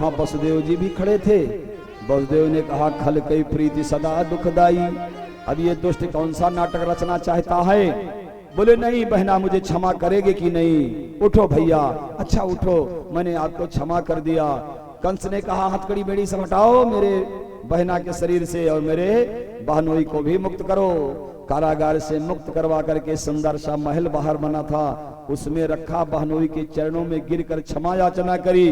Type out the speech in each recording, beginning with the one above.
वहां वसुदेव जी भी खड़े थे। वसुदेव ने कहा, खल कई प्रीति सदा दुखदाई। अब ये दुष्ट कौन सा नाटक रचना चाहता है? बोले नहीं बहना, मुझे क्षमा करेगे कि नहीं? उठो भैया। अच्छा उठो, मैंने आपको क्षमा कर दिया। कंस ने कहा, हथकड़ी बेड़ी से हटाओ मेरे बहना के शरीर से और मेरे बहनोई को भी मुक्त करो। कारागार से मुक्त करवा करके सुंदर सा महल बाहर बना था, उसमें रखा। बहनोई के चरणों में गिरकर क्षमा याचना करी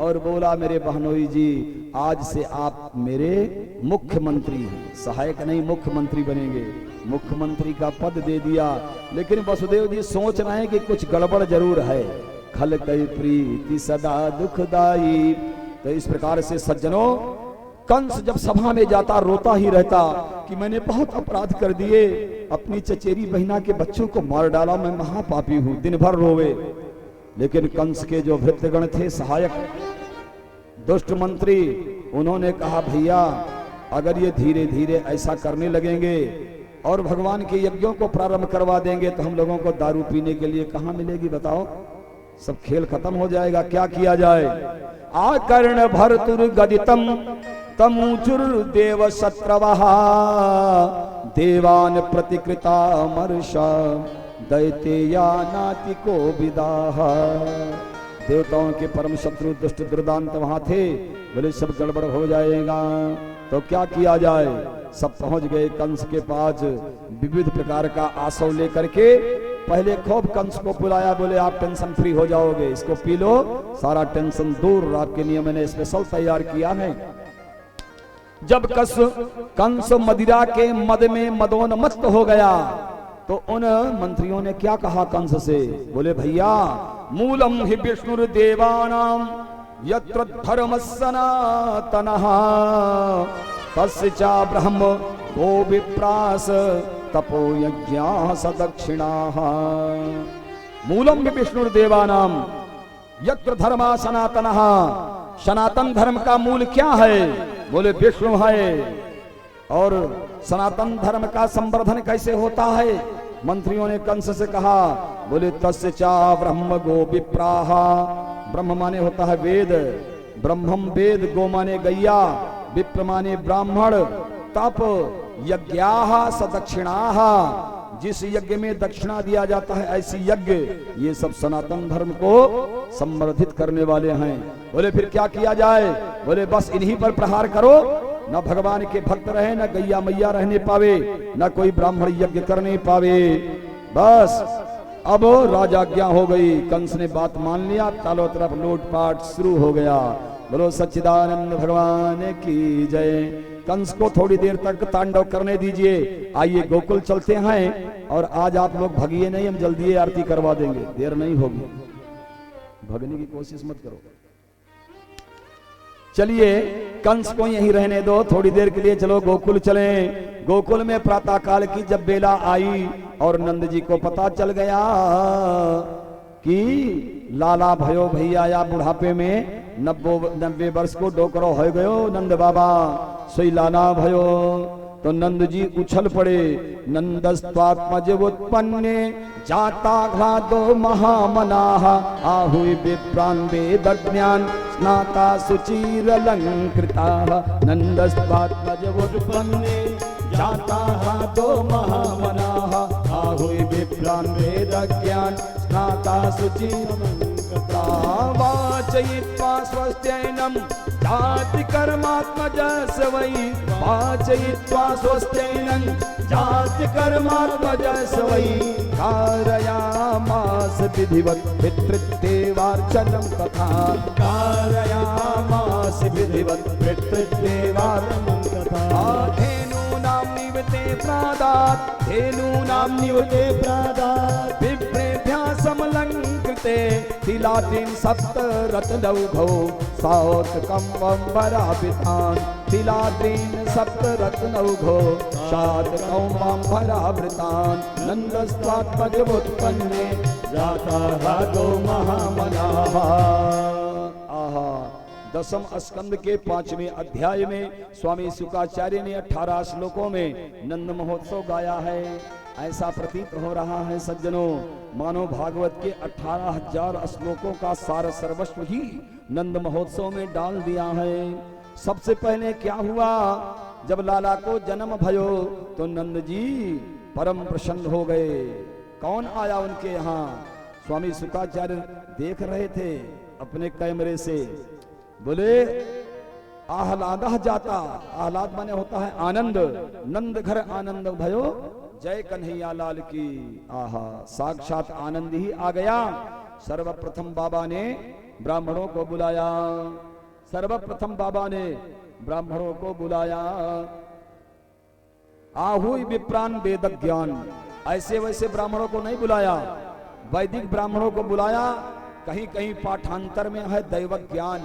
और बोला, मेरे बहनोई जी, आज से आप मेरे मुख्यमंत्री हैं। सहायक नहीं, मुख्यमंत्री बनेंगे। मुख्यमंत्री का पद दे दिया। लेकिन वसुदेव जी सोच रहे हैं कि कुछ गड़बड़ जरूर है। खल कई प्रीति सदा दुखदाई। तो इस प्रकार से सज्जनों, कंस जब सभा में जाता रोता ही रहता कि मैंने बहुत अपराध कर दिए, अपनी चचेरी बहिना के बच्चों को मार डाला, मैं महापापी हूं। दिन भर रोवे। लेकिन कंस के जो भृत्यगण थे, सहायक दुष्ट मंत्री, उन्होंने कहा, भैया अगर ये धीरे धीरे ऐसा करने लगेंगे और भगवान के यज्ञों को प्रारंभ करवा देंगे तो हम लोगों को दारू पीने के लिए कहां मिलेगी? बताओ, सब खेल खत्म हो जाएगा। क्या किया जाए? आकर्ण भरतुर गदितम तमुचुर देव शत्रवहा देवान प्रतिकृता मर्षा दैतेया नातिको विदाह। देवताओं के परम शत्रु दुष्ट दुर्दांत वहां थे। बोले सब गड़बड़ हो जाएगा, तो क्या किया जाए? सब पहुंच गए कंस के पास विविध प्रकार का आसव लेकर के। पहले खूब कंस को बुलाया, बोले आप टेंशन फ्री हो जाओगे, इसको पी लो, सारा टेंशन दूर, आपके लिए मैंने स्पेशल तैयार किया है। जब कंस मदिरा के मद में मदोन्मत्त हो गया तो उन मंत्रियों ने क्या कहा कंस से? बोले भैया, मूलम हि विष्णुर्देवानां यत्र धर्म सनातनः तस्य च ब्रह्म गो विप्रास तपो यज्ञाः सदक्षिणाः। मूलम हि विष्णुर्देवानां यत्र धर्मा सनातनः। सनातन धर्म का मूल क्या है? बोले विष्णु है। और सनातन धर्म का संवर्धन कैसे होता है? मंत्रियों ने कंस से कहा। बोले तस्य चा ब्रह्म गो विप्राह। ब्रह्म माने होता है वेद, ब्रह्मम वेद, गो माने गैया, विप्र माने ब्राह्मण, तप यज्ञाः सदक्षिणाः, जिस यज्ञ में दक्षिणा दिया जाता है ऐसी यज्ञ, ये सब सनातन धर्म को संवर्धित करने वाले हैं। बोले फिर क्या किया जाए? बोले बस इन्हीं पर प्रहार करो, न भगवान के भक्त रहे, न गैया मैया रहने पावे, न कोई ब्राह्मण यज्ञ करने पावे। बस अब राजाज्ञा हो गई। कंस ने बात मान लिया, चारों तरफ लूटपाट शुरू हो गया। बोलो सच्चिदानंद भगवान की जय। कंस को थोड़ी देर तक तांडव करने दीजिए। आइए गोकुल चलते हैं और आज आप लोग भगिए नहीं, हम जल्दी आरती करवा देंगे, देर नहीं होगी, भगने की कोशिश मत करो। चलिए कंस को यहीं रहने दो, थोड़ी देर के लिए चलो गोकुल चलें। गोकुल में प्रातः काल की जब बेला आई और नंद जी को पता चल गया कि लाला भयो भैया या बुढ़ापे में 90 वर्ष को डोकरो हो गयो नंद बाबा, सोई लाला भयो। तो नंद जी उछल पड़े। नंदस्त्वात्मज उत्पन्ने जाता घ्लादो महामनाः आहुई विप्रान वेदज्ञान स्नाता सुचिरलंकृताः। नंदस्त्वात्मज उत्पन्ने जाता घ्लादो महामनाः आहुई विप्रान वेदज्ञान स्नाता सुचिरलंकृताः। वाचयित्वा स्वस्त्यैनं जाति कर्मात्मजस वै वाचयित्वा स्वस्त्यैनं जाति कर्मात्मजस वै कारयामास विधिवत् पितृदेवार्चनं तथा कारयामास विधिवत् पितृदेवार्चनं तथा। धेनूनां निवते प्रादात् धेनूनां निवते प्रादात् विप्रेभ्यः समलङ्कृते तिलादीन सप्त रत्नौघौ सात्कम्बरावृतान् तिलादीन सप्त रत्नौघौ सात्कम्बरावृतान्। नन्दस्त्वात्मजमुत्पन्ने जाता घ्लादो महामनाः। आहा, दसम स्कंद के 5वें अध्याय में स्वामी शुकाचार्य ने 18 श्लोकों में नंद महोत्सव गाया है। ऐसा प्रतीत हो रहा है सज्जनों, मानो भागवत के 18,000 श्लोकों का सार सर्वस्व ही नंद महोत्सव में डाल दिया है। सबसे पहले क्या हुआ, जब लाला को जन्म भयो तो नंद जी परम प्रसन्न हो गए। कौन आया उनके यहाँ, स्वामी शुकाचार्य देख रहे थे अपने कैमरे से, बोले आह्लाद जाता, आह्लाद माने होता है आनंद, नंद घर आनंद भयो जय कन्हैया लाल की। आहा, साक्षात आनंद ही आ गया। सर्वप्रथम बाबा ने ब्राह्मणों को बुलाया, सर्वप्रथम बाबा ने ब्राह्मणों को बुलाया। आहुई विप्रान वेद ज्ञान, ऐसे वैसे ब्राह्मणों को नहीं बुलाया, वैदिक ब्राह्मणों को बुलाया। कहीं कहीं पाठांतर में है दैवज्ञ ज्ञान,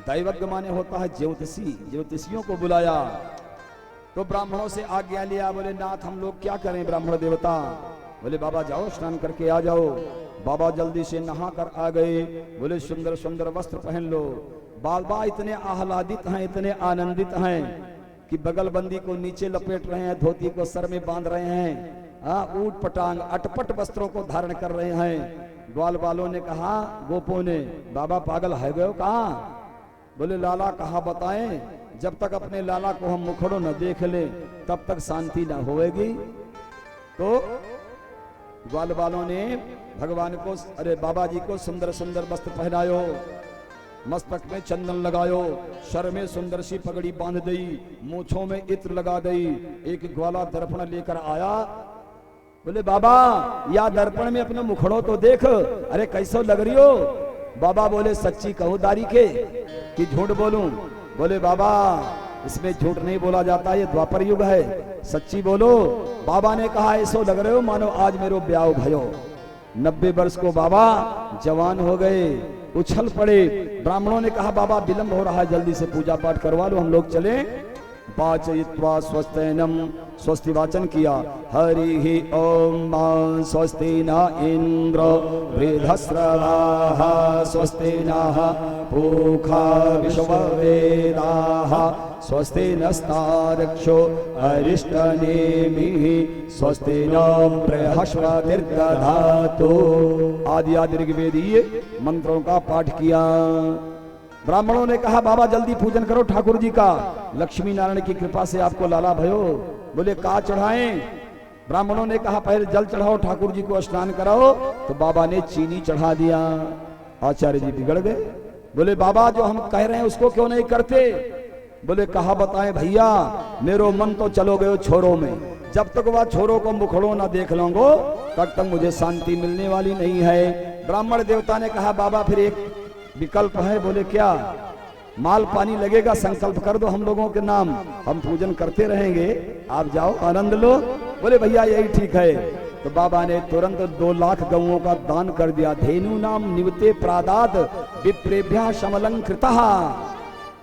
दैवज्ञ माने होता है ज्योतिषी, ज्योतिषियों को बुलाया। तो ब्राह्मणों से आज्ञा लिया, बोले नाथ हम लोग क्या करें ब्राह्मण देवता। बोले बाबा जाओ स्नान करके आ जाओ। बाबा जल्दी से नहा कर आ गए। बोले सुंदर सुंदर वस्त्र पहन लो। बाबा इतने आह्लादित हैं, इतने आनंदित हैं कि बगलबंदी को नीचे लपेट रहे हैं, धोती को सर में बांध रहे हैं, ऊट पटांग अटपट वस्त्रों को धारण कर रहे हैं। ग्वाल वालों ने कहा, गोपों ने, बाबा पागल है गए कहा। बोले लाला कहा बताएं, जब तक अपने लाला को हम मुखड़ो न देख ले तब तक शांति न होएगी। तो ग्वाल वालों ने भगवान को, अरे बाबा जी को सुंदर सुंदर वस्त्र पहनायो, मस्तक में चंदन लगायो, सर में सुंदर सी पगड़ी बांध दई, मूछों में इत्र लगा दई। एक ग्वाला दर्पण लेकर आया। बोले बाबा या दर्पण में अपने मुखड़ो तो देख, अरे कैसो लग रही हो। बाबा बोले सच्ची कहूं दारी के कि झूठ बोलूं। बोले बाबा इसमें झूठ नहीं बोला जाता, ये द्वापर युग है, सच्ची बोलो। बाबा ने कहा ऐसो लग रहे हो मानो आज मेरो ब्याह भयो। 90 वर्ष को बाबा जवान हो गए, उछल पड़े। ब्राह्मणों ने कहा बाबा विलंब हो रहा है, जल्दी से पूजा पाठ करवा लो, हम लोग चले। वाचयित्वा स्वस्तेनम, स्वस्ति वाचन किया। हरि ही ओम स्वस्ति न इंद्र वृद्धस्रवाः स्वस्ति नः पूषा विश्ववेदाः स्वस्ति नस्तारक्षो अरिष्टनेमिः स्वस्ति न बृहस्पतिर्दधातु। आदि आदि ऋग्वेदीय मंत्रों का पाठ किया। ब्राह्मणों ने कहा बाबा जल्दी पूजन करो ठाकुर जी का, लक्ष्मी नारायण की कृपा से आपको लाला भयो। बोले का चढ़ाएं। ब्राह्मणों ने कहा पहले जल चढ़ाओ, ठाकुर जी को स्नान कराओ। तो बाबा ने चीनी चढ़ा दिया। आचार्य जी बिगड़ गए। बोले बाबा जो हम कह रहे हैं उसको क्यों नहीं करते। बोले कहा बताएं भैया, मेरो मन तो चलो गयो छोरों में, जब तक वह छोरों को मुखड़ो ना देख लूंगो तब तक मुझे शांति मिलने वाली नहीं है। ब्राह्मण देवता ने कहा बाबा फिर एक विकल्प है। बोले क्या। माल पानी लगेगा, संकल्प कर दो हम लोगों के नाम, हम पूजन करते रहेंगे, आप जाओ आनंद लो। बोले भैया यही ठीक है। तो बाबा ने तुरंत 2 लाख गौओं का दान कर दिया। धेनु नाम निवते प्रादाद विप्रेभ्या समलंकृतः,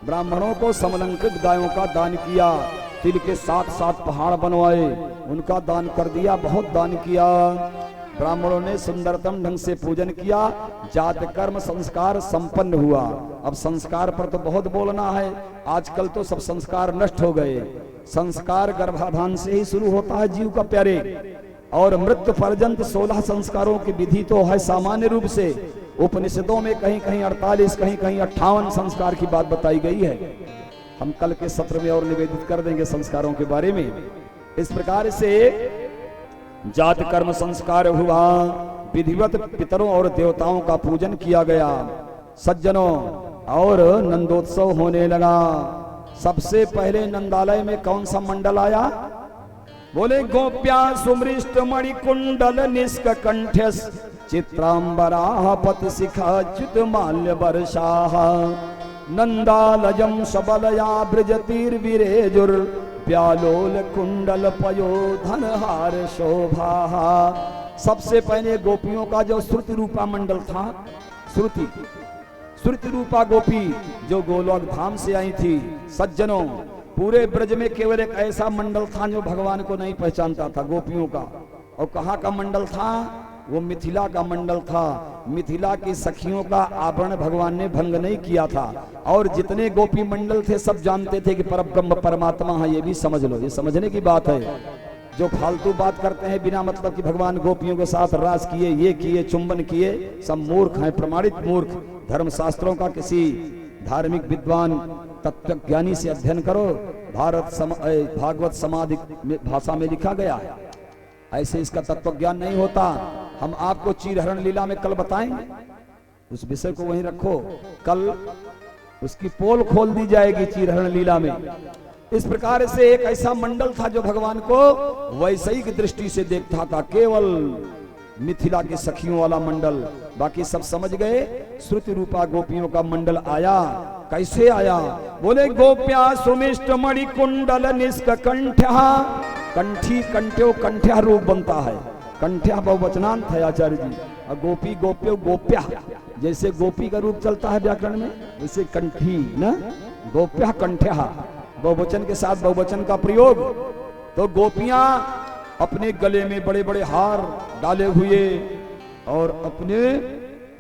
ब्राह्मणों को समलंकृत गायों का दान किया। तिल के 7 पहाड़ बनवाए, उनका दान कर दिया, बहुत दान किया। ब्राह्मणों ने सुंदरतम ढंग से पूजन किया। जात कर्म संस्कार संपन्न हुआ। अब संस्कार पर तो बहुत बोलना है, आजकल तो सब संस्कार नष्ट हो गए। संस्कार गर्भाधान से ही शुरू होता है जीव का प्यारे, और मृत्यु पर्यंत 16 संस्कारों की विधि तो है सामान्य रूप से। उपनिषदों में कहीं कहीं 48, कहीं कहीं 58 संस्कार की बात बताई गई है। हम कल के सत्र में और निवेदित कर देंगे संस्कारों के बारे में। इस प्रकार से जात कर्म संस्कार हुआ, विधिवत पितरों और देवताओं का पूजन किया गया। सज्जनों, और नंदोत्सव होने लगा। सबसे पहले नंदालय में कौन सा मंडल आया। बोले गोप्या सुमृष्ट मणिकुंडल निष्क कंठ्यस चित्रांबरा पत शिखा च्युत माल्य वर्षाः नंदालयम सबलया ब्रजतीर्विरेजुर प्यालोल कुंडल पयो धनहार शोभा। सबसे पहले गोपियों का जो श्रुति रूपा मंडल था, श्रुति रूपा गोपी जो गोलोक धाम से आई थी। सज्जनों, पूरे ब्रज में केवल एक ऐसा मंडल था जो भगवान को नहीं पहचानता था, गोपियों का। और कहाँ का मंडल था, वो मिथिला का मंडल था। मिथिला की सखियों का आभरण भगवान ने भंग नहीं किया था। और जितने गोपी मंडल थे सब जानते थे कि परब्रह्म परमात्मा है, ये भी समझ लो, ये समझने की बात है। जो फालतू बात करते हैं बिना मतलब कि भगवान गोपियों के साथ रास किए, ये किए, चुंबन किए, सब मूर्ख हैं, प्रमाणित मूर्ख। धर्म शास्त्रों का किसी धार्मिक विद्वान तत्वज्ञानी से अध्ययन करो। भागवत समाधि भाषा में लिखा गया है, ऐसे इसका तत्वज्ञान नहीं होता। हम आपको चीरहरण लीला में कल बताएंगे, उस विषय को वहीं रखो, कल उसकी पोल खोल दी जाएगी चीरहरण लीला में। इस प्रकार से एक ऐसा मंडल था जो भगवान को वैषयिक दृष्टि से देखता था, केवल मिथिला की सखियों वाला मंडल। बाकी सब समझ गए, श्रुति रूपा गोपियों का मंडल आया। कैसे आया? बोले गोप्या सुमिष्ट मणि कुंडल निष्क कंठ्या। कंठी कंठ्यो कंठ्या रूप बनता है, कंठ्या बहुवचनांत है आचार्य जी। और गोपी गोप्यो गोप्या, जैसे गोपी का रूप चलता है व्याकरण में, वैसे कंठी ना, गोप्या कंठ्या, बहुवचन के साथ बहुवचन का प्रयोग। तो गोपियां अपने गले में बड़े बड़े हार डाले हुए और अपने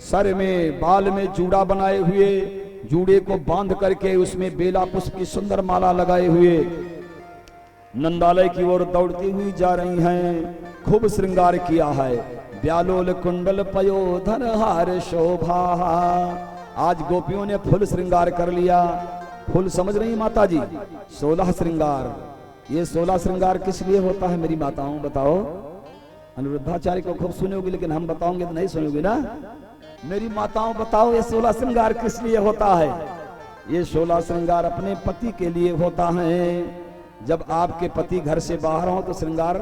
सर में बाल में जूड़ा बनाए हुए, जूड़े को बांध करके उसमें बेला पुष्प की सुंदर माला लगाए हुए नंदालय की ओर दौड़ती हुई जा रही हैं। खूब श्रृंगार किया है, ब्यालोल कुंडल पयोधर हार शोभा। आज गोपियों ने फुल श्रृंगार कर लिया। फुल समझ रही माता जी? 16 श्रृंगार। ये 16 श्रृंगार किस लिए होता है मेरी माताओं, बताओ? अनिरुद्धाचार्य को खूब सुनोगे, लेकिन हम बताओगे तो नहीं सुनोगे ना। मेरी माताओं बताओ, ये 16 श्रृंगार किस लिए होता है? ये 16 श्रृंगार अपने पति के लिए होता है। जब आपके पति घर से बाहर हो तो श्रृंगार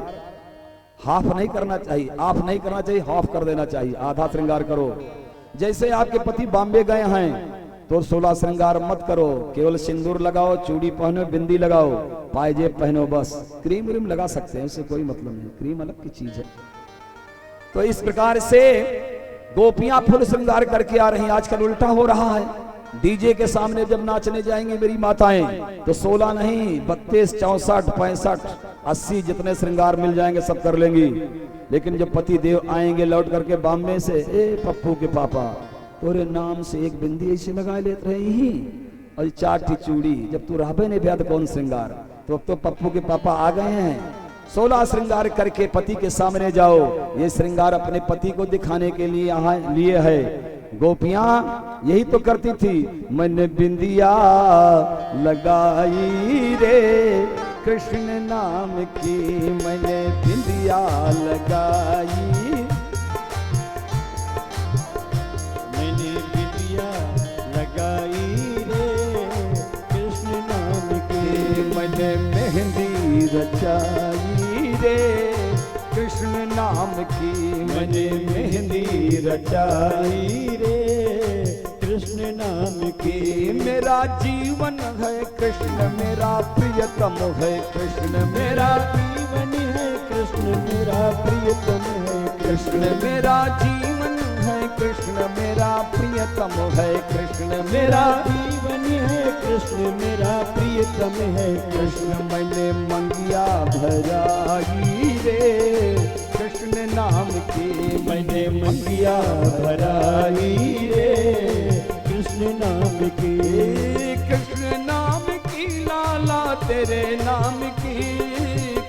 हाफ नहीं करना चाहिए, ऑफ नहीं करना चाहिए, हाफ कर देना चाहिए, आधा श्रृंगार करो। जैसे आपके पति बॉम्बे गए हैं तो 16 श्रृंगार मत करो, केवल सिंदूर लगाओ, चूड़ी पहनो, बिंदी लगाओ, पायजेब पहनो, बस। क्रीम व्रीम लगा सकते हैं, उससे कोई मतलब नहीं, क्रीम अलग की चीज है। तो इस प्रकार से गोपियां फुल श्रृंगार करके आ रही। आजकल उल्टा हो रहा है, डीजे के सामने जब नाचने जाएंगे मेरी माताएं तो 16 नहीं 32, 64, 65, 80 जितने श्रृंगार मिल जाएंगे सब कर लेंगी। लेकिन जब पति देव आएंगे लौट करके बॉम्बे से, ए पप्पू के पापा तोरे नाम से एक बिंदी ऐसे लगा लेते रही ही और 4 चूड़ी, जब तू रहबे नहीं ब्याह कौन श्रृंगार। तो अब तो पप्पू के पापा आ गए हैं। 16 श्रृंगार करके पति के सामने जाओ। ये श्रृंगार अपने पति को दिखाने के लिए यहाँ लिए है। गोपियां यही तो करती थी, मैंने बिंदिया लगाई रे कृष्ण नाम की, मैंने बिंदिया लगाई, मैंने बिंदिया लगाई रे कृष्ण नाम की, मैंने मेहंदी रचाई रे कृष्ण नाम की, मैंने मेहंदी रचाई रे कृष्ण नाम की। मेरा जीवन है कृष्ण मेरा प्रियतम है कृष्ण, मेरा जीवन है कृष्ण मेरा प्रियतम है कृष्ण, मेरा जीवन है कृष्ण मेरा प्रियतम है कृष्ण, मेरा जीवन है कृष्ण मेरा प्रियतम है कृष्ण। मैंने मंगिया भराई रे कृष्ण नाम की, मैंने मंगिया भराई रे कृष्ण नाम की, कृष्ण नाम की लाला तेरे नाम की,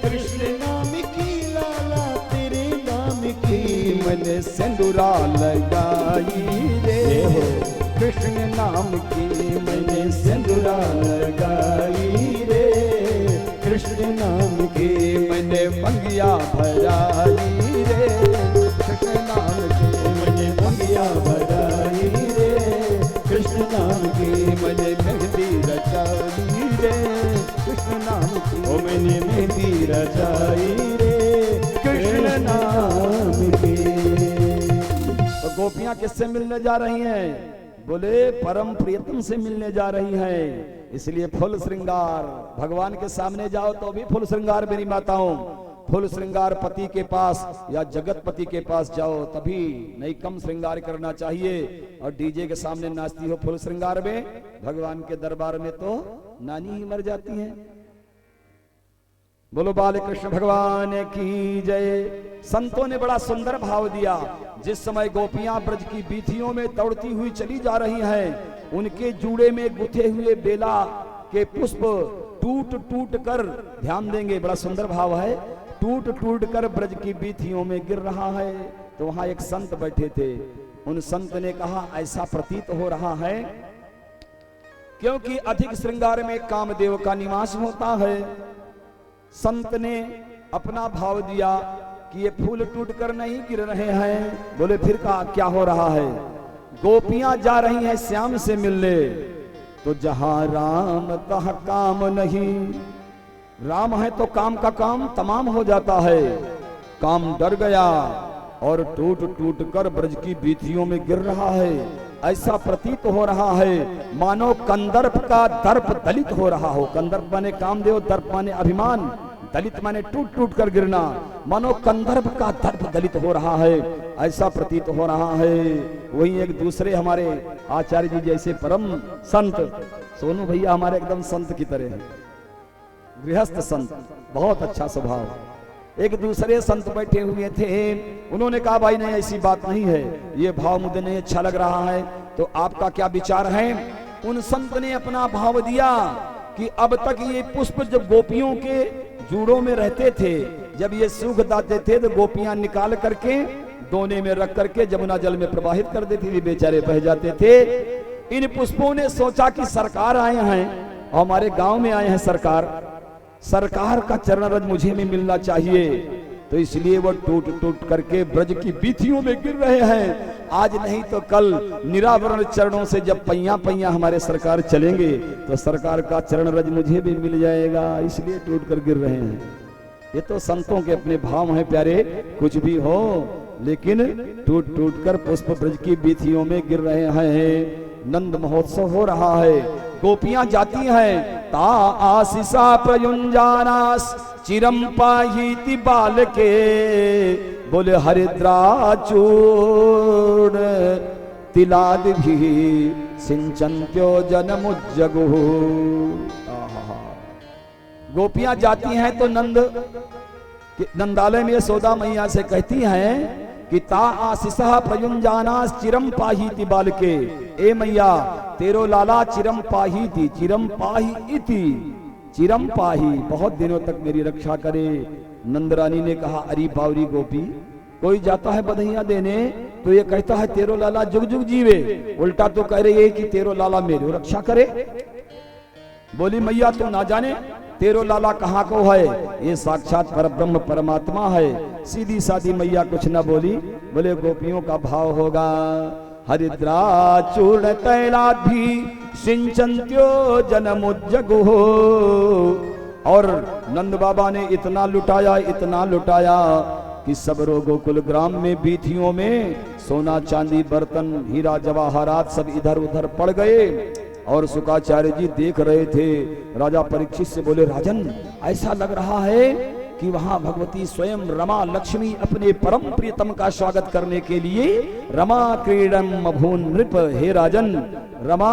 कृष्ण नाम की लाला तेरे नाम की, मैंने सिंदूरा लगाई रे कृष्ण नाम की, मैंने सिंदूरा लगाई रे कृष्ण नाम की, मैंने मंगिया भराई रे कृष्ण नाम की, मैंने मंगिया भराई रे कृष्ण नाम की, मैंने मेहंदी रचाई रे कृष्ण नाम की, ओ मैंने मेहंदी रचाई रे कृष्ण नाम की। तो गोपियां किससे मिलने जा रही हैं? बोले परम प्रियतम से मिलने जा रही हैं। इसलिए फुल श्रृंगार, भगवान के सामने जाओ तो भी फुल श्रृंगार मेरी माताओं। फुल श्रृंगार पति के पास या जगतपति के पास जाओ तभी, नहीं कम श्रृंगार करना चाहिए। और डीजे के सामने नाचती हो फुल श्रृंगार में, भगवान के दरबार में तो नानी ही मर जाती है। बोलो बाल कृष्ण भगवान की जय। संतों ने बड़ा सुंदर भाव दिया। जिस समय गोपियां ब्रज की बीथियों में दौड़ती हुई चली जा रही हैं, उनके जूड़े में गुथे हुए बेला के पुष्प टूट टूट कर, ध्यान देंगे बड़ा सुंदर भाव है, टूट टूट कर ब्रज की बीथियों में गिर रहा है। तो वहां एक संत बैठे थे, उन संत ने कहा ऐसा प्रतीत हो रहा है क्योंकि अधिक श्रृंगार में कामदेव का निवास होता है। संत ने अपना भाव दिया कि ये फूल टूट कर नहीं गिर रहे हैं। बोले फिर कहा क्या हो रहा है? गोपियां जा रही हैं श्याम से मिलने, तो जहां राम तह काम नहीं, राम है तो काम का काम तमाम हो जाता है। काम डर गया और टूट टूट कर ब्रज की बीथियों में गिर रहा है। ऐसा प्रतीत हो रहा है मानो कंदर्प का दर्प दलित हो रहा हो। कंदर्प माने कामदेव, दर्प माने अभिमान, दलित माने टूट टूट कर गिरना। मानो कंदर्प का दर्प दलित हो रहा है, ऐसा प्रतीत हो रहा है। वही एक दूसरे हमारे आचार्य जी जैसे परम संत सोनू भैया हमारे एकदम संत की तरह है, गृहस्थ संत, बहुत अच्छा स्वभाव। एक दूसरे संत बैठे हुए थे, उन्होंने कहा भाई नहीं ऐसी बात नहीं है, ये भाव मुझे नहीं अच्छा लग रहा है, तो आपका क्या विचार है? उन संत ने अपना भाव दिया कि अब तक ये पुष्प जब गोपियों के जूड़ों में रहते थे, जब ये सूख जाते थे तो गोपियां निकाल करके दोने में रख करके जमुना जल में प्रवाहित कर देती थी, बेचारे बह जाते थे। इन पुष्पों ने सोचा कि सरकार आए हैं, हमारे गांव में आए हैं सरकार का चरण रज मुझे भी मिलना चाहिए, तो इसलिए वो टूट टूट करके ब्रज की बीथियों में गिर रहे हैं। आज नहीं तो कल निरावरण चरणों से जब पैया पैया हमारे सरकार चलेंगे तो सरकार का चरण रज मुझे भी मिल जाएगा, इसलिए टूट कर गिर रहे हैं। ये तो संतों के अपने भाव हैं प्यारे, कुछ भी हो, लेकिन टूट टूट कर पुष्प ब्रज की बीथियों में गिर रहे हैं। नंद महोत्सव हो रहा है, गोपियां जाती हैं, ता आशीषा प्रयुंजानास चिरम पाहीति बाल के, बोले हरिद्राचूर्ण तिलाद भी सिंचन्त्यो जनमुज्जगु। गोपियां जाती हैं तो नंदालय में यशोदा मैया से कहती हैं कि ता आशीषा प्रयुंजानास चिरम पाहीति बाल के, ए मैया तेरो लाला चिरम पाहीति, चिरम पाही इति, चिरम पाही, बहुत दिनों तक मेरी रक्षा करे। नंदरानी ने कहा अरे बावरी गोपी, कोई जाता है बधाइयां देने तो ये कहता है तेरो लाला जुग जुग जीवे, उल्टा तो कह रही है कि तेरो लाला मेरी रक्षा करे। बोली मैया तू ना जाने तेरो लाला कहाँ को है, ये साक्षात परब्रह्म परमात्मा है। सीधी सादी मैया कुछ न बोली, बोले गोपियों का भाव होगा हरिद्राचूर्ण तैलाधि सिंचन्त्यो जनमुज्जगु। और नंद बाबा ने इतना लुटाया कि सब गोकुल ग्राम में बीथियों में सोना चांदी बर्तन हीरा जवाहरात सब इधर उधर पड़ गए। और शुकाचार्य जी देख रहे थे। राजा परीक्षित से बोले राजन ऐसा लग रहा है कि वहां भगवती स्वयं रमा लक्ष्मी अपने परम प्रियतम का स्वागत करने के लिए रमा क्रीडन अभून नृप, हे राजन रमा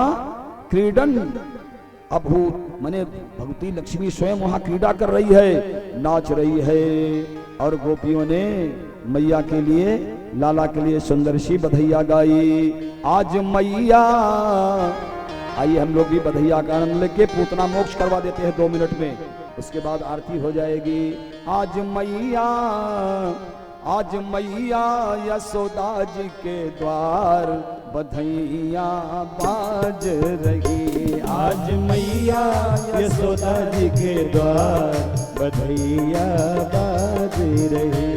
क्रीडन अभूत माने भगवती लक्ष्मी स्वयं वहां क्रीड़ा कर रही है, नाच रही है। और गोपियों ने मैया के लिए लाला के लिए सुंदर सी बधैया गाई। आज मैया, आइए हम लोग भी बधैया का आनंद लेके पूतना मोक्ष करवा देते हैं 2 मिनट में, उसके बाद आरती हो जाएगी। आज मैया यशोदा जी के द्वार बधैया बाज रही। आज मैया यशोदा जी के द्वार बधैया बाज रही।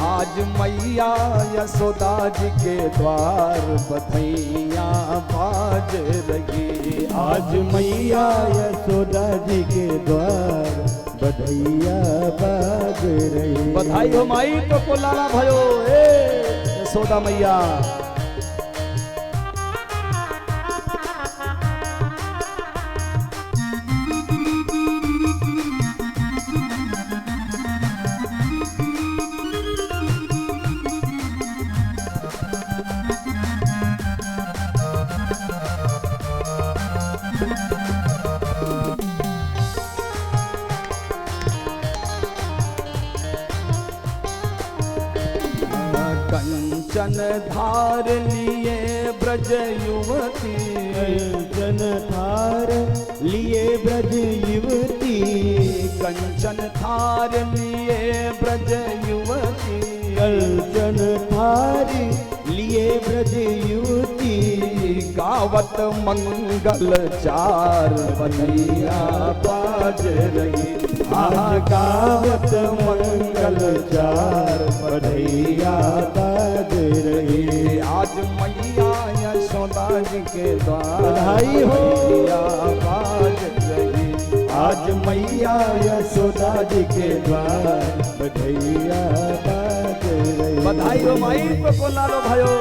आज मैया यशोदा जी के द्वार बधैया बाज रही। आज मैया यशोदा जी के द्वार बधैया बाज रही। बधाई हो माई तो को लाला भयो, यशोदा मैया। कंचन धार लिए ब्रज युवती, कंचन धार लिए ब्रज युवती, कंचन थार लिए ब्रज युवती, कंचन थार लिए ब्रज युवती, गावत मंगल चार बधैया बाज रही, गावत मंगल चार बधैया बाज रही। आज मैया यशोदा जी के द्वार बधाई हो, बाज रही, आज मैया यशोदा जी के द्वार बधैया बाज रही। बधाई हो माई को लो भाइयों।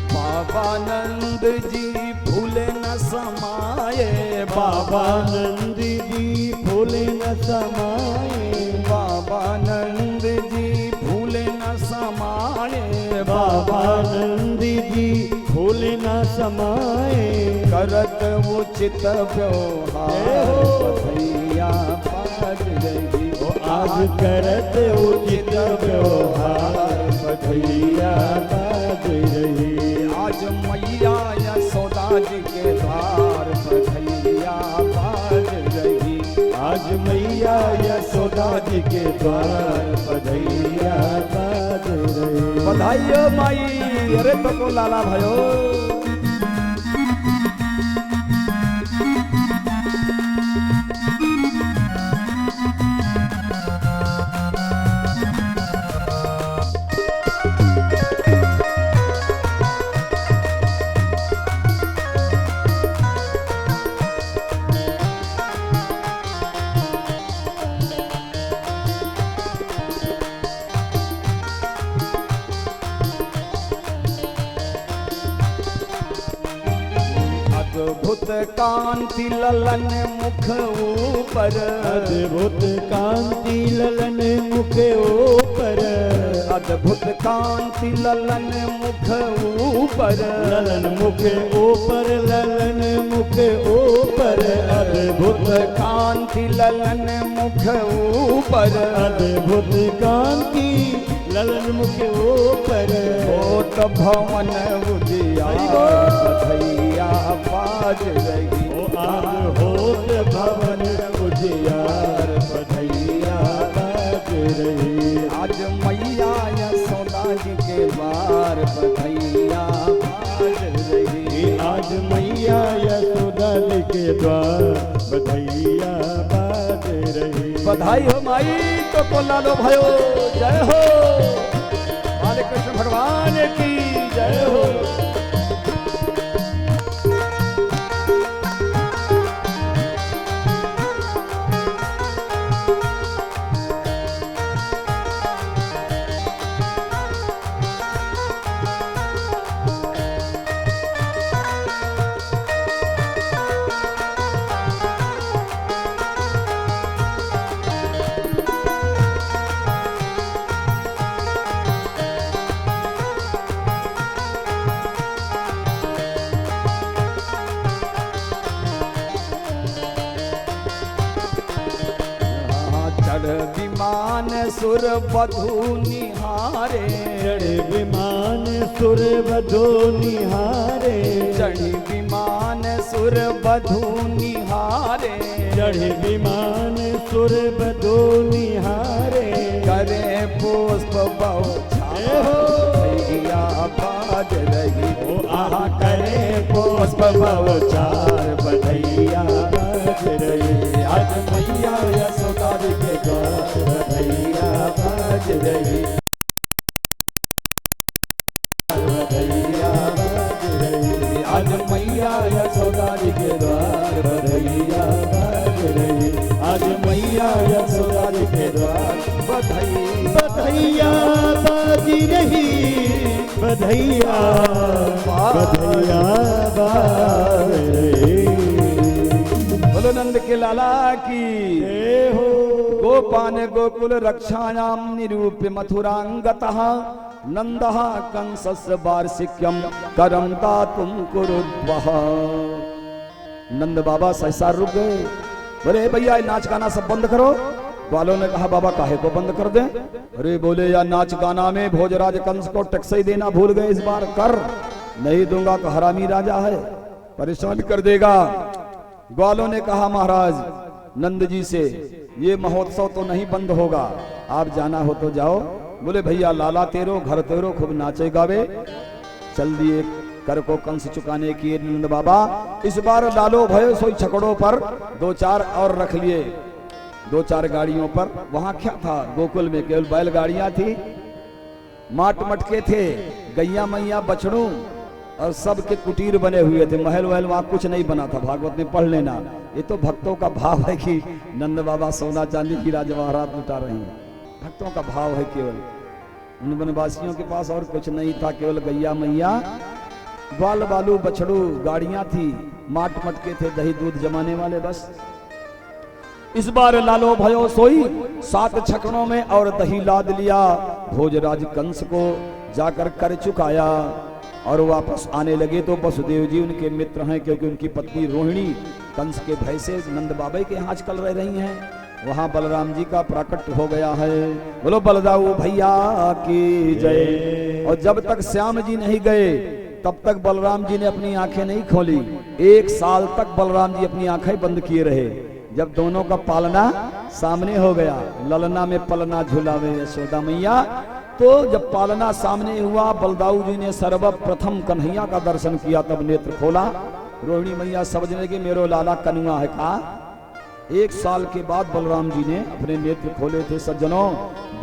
बाबानंद जी फूले न समाये, बाबानंद जी फूले न समाये, बाबानंद जी फूले न समाये, बाबानंद जी फूले न समाये, करत उचित व्यवहार बधैया बाज रही, आज करत उचित व्यवहार बधैया बाज रही। आज मैया यशोदा जी के द्वार बधैया बाज रही, आज मैया यशोदा जी के द्वार बधैया बाज रही। बधाई हो माई। अरे तो को लाला भयो। अद्भुत कांति ललन मुख ऊपर, अद्भुत कांति ललन मुख ऊपर, अद्भुत कांति ललन मुख ऊपर, ललन मुख ऊपर, ललन मुख ऊपर, अद्भुत कांति ललन मुख ऊपर, अद्भुत कांति ललन मुख ऊपर, होत भवन उजियार बधैया बाज रही, आज होत भवन उजियार बधैया बाज रही। आज मैया यशोदा जी के द्वार बधैया बाज रही, आज मैया यशोदा जी के द्वार बधैया बाज रही। बधाई हो माई तो कोला लो भयो। जय हो बाल कृष्ण भगवान की जय हो। विमान सुर बधू निहारे, चढ़े विमान सुर बधू निहारे, चढ़ी विमान सुर बधू निहारे, चढ़े विमान सुर बधू निहारे, करे पुष्प बौछारिया बाज रही, आहा करे पुष्प बौछार बधैया बाज रही। आज मैया यशोदा जी के द्वार बधैया बाज रही, बधैया बाज रही। आज मैया यशोदा जी के द्वार बधैया बाज रही, आज मैया यशोदा जी के द्वार बधैया बाजी रही, बधैया बधैया बाज रही। बोलो नंद के लाला की जय हो। गोपान गोकुल रक्षायाम निरूप्य मथुरांगतः नंदः कंसस्य वार्षिक्यम करम दातुम कुरुद्वः। नंद बाबा सहसा रुक गए, बोले भैया नाच गाना सब बंद करो। वालों ने कहा बाबा काहे को बंद कर दें? अरे बोले या नाच गाना में भोजराज कंस को टैक्स देना भूल गए, इस बार कर, नहीं दूंगा तो हरामी राजा है, परेशान कर देगा। ग्वालों ने कहा महाराज नंद जी से ये महोत्सव तो नहीं बंद होगा, आप जाना हो तो जाओ। बोले भैया लाला तेरो घर तेरो खूब नाचे गावे। चल दिए कर को कंस चुकाने की नंद बाबा। इस बार लालो भयो सोई छकड़ों पर दो चार और रख लिए, दो चार गाड़ियों पर। वहां क्या था गोकुल में? केवल बैलगाड़ियां थी, माट मटके थे, गैया मैया बछड़ू और सबके कुटीर बने हुए थे। महल वहल वहां कुछ नहीं बना था, भागवत में पढ़ लेना। ये तो भक्तों का भाव है कि नंद बाबा सोना चांदी की राजवाहरात लुटा रहे हैं, भक्तों का भाव है केवल। उन वनवासियों के पास और कुछ नहीं था, केवल गैया मैया, ग्वाल बालू बछड़ू, गाड़ियां थी, माट मटके थे, दही दूध जमाने वाले, बस। इस बार लालो भयो सोई 7 छकड़ों में और दही लाद लिया। भोजराज कंस को जाकर कर चुकाया और वापस आने लगे तो वसुदेव जी उनके मित्र हैं, क्योंकि उनकी पत्नी रोहिणी कंस के भय से नंद बाबा के यहाँ आजकल रह रही हैं। वहां बलराम जी का प्राकट्य हो गया है। बोलो बलदाऊ भैया की जय। और जब तक श्याम जी नहीं गए तब तक बलराम जी ने अपनी आंखें नहीं खोली। 1 साल तक बलराम जी अपनी आंखें बंद किए रहे। जब दोनों का पालना सामने हो गया, ललना में पलना झुलावे यशोदा मैया, तो जब पालना सामने हुआ बलदाऊ जी ने सर्वप्रथम कन्हैया का दर्शन किया, तब नेत्र खोला। रोहिणी मैया समझने लगी मेरो लाला कनुआ है। कहा 1 साल के बाद बलराम जी ने अपने नेत्र खोले थे। सज्जनों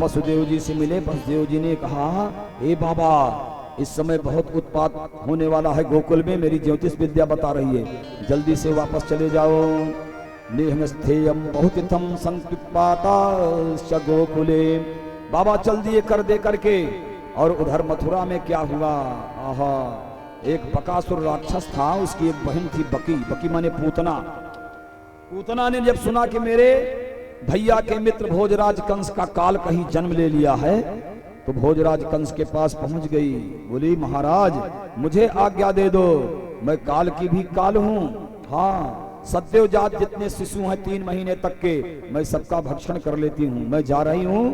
वसुदेव जी से मिले। वसुदेव जी ने कहा हे बाबा इस समय बहुत उत्पात होने वाला है गोकुल में, मेरी ज्योतिष विद्या बता रही है, जल्दी से वापस चले जाओ। नेहस्थेयम बहुतिथम संतुपाता गोकुले। बाबा चल दिए कर दे करके। और उधर मथुरा में क्या हुआ? आहा, एक बकासुर राक्षस था, उसकी एक बहन थी बकी। बकी माने पूतना। पूतना ने जब सुना कि मेरे भैया के मित्र भोजराज कंस का काल कहीं जन्म ले लिया है, तो भोजराज कंस के पास पहुंच गई। बोली महाराज मुझे आज्ञा दे दो, मैं काल की भी काल हूं। हाँ, सद्योजात जितने शिशु हैं 3 महीने तक के, मैं सबका भक्षण कर लेती हूँ। मैं जा रही हूँ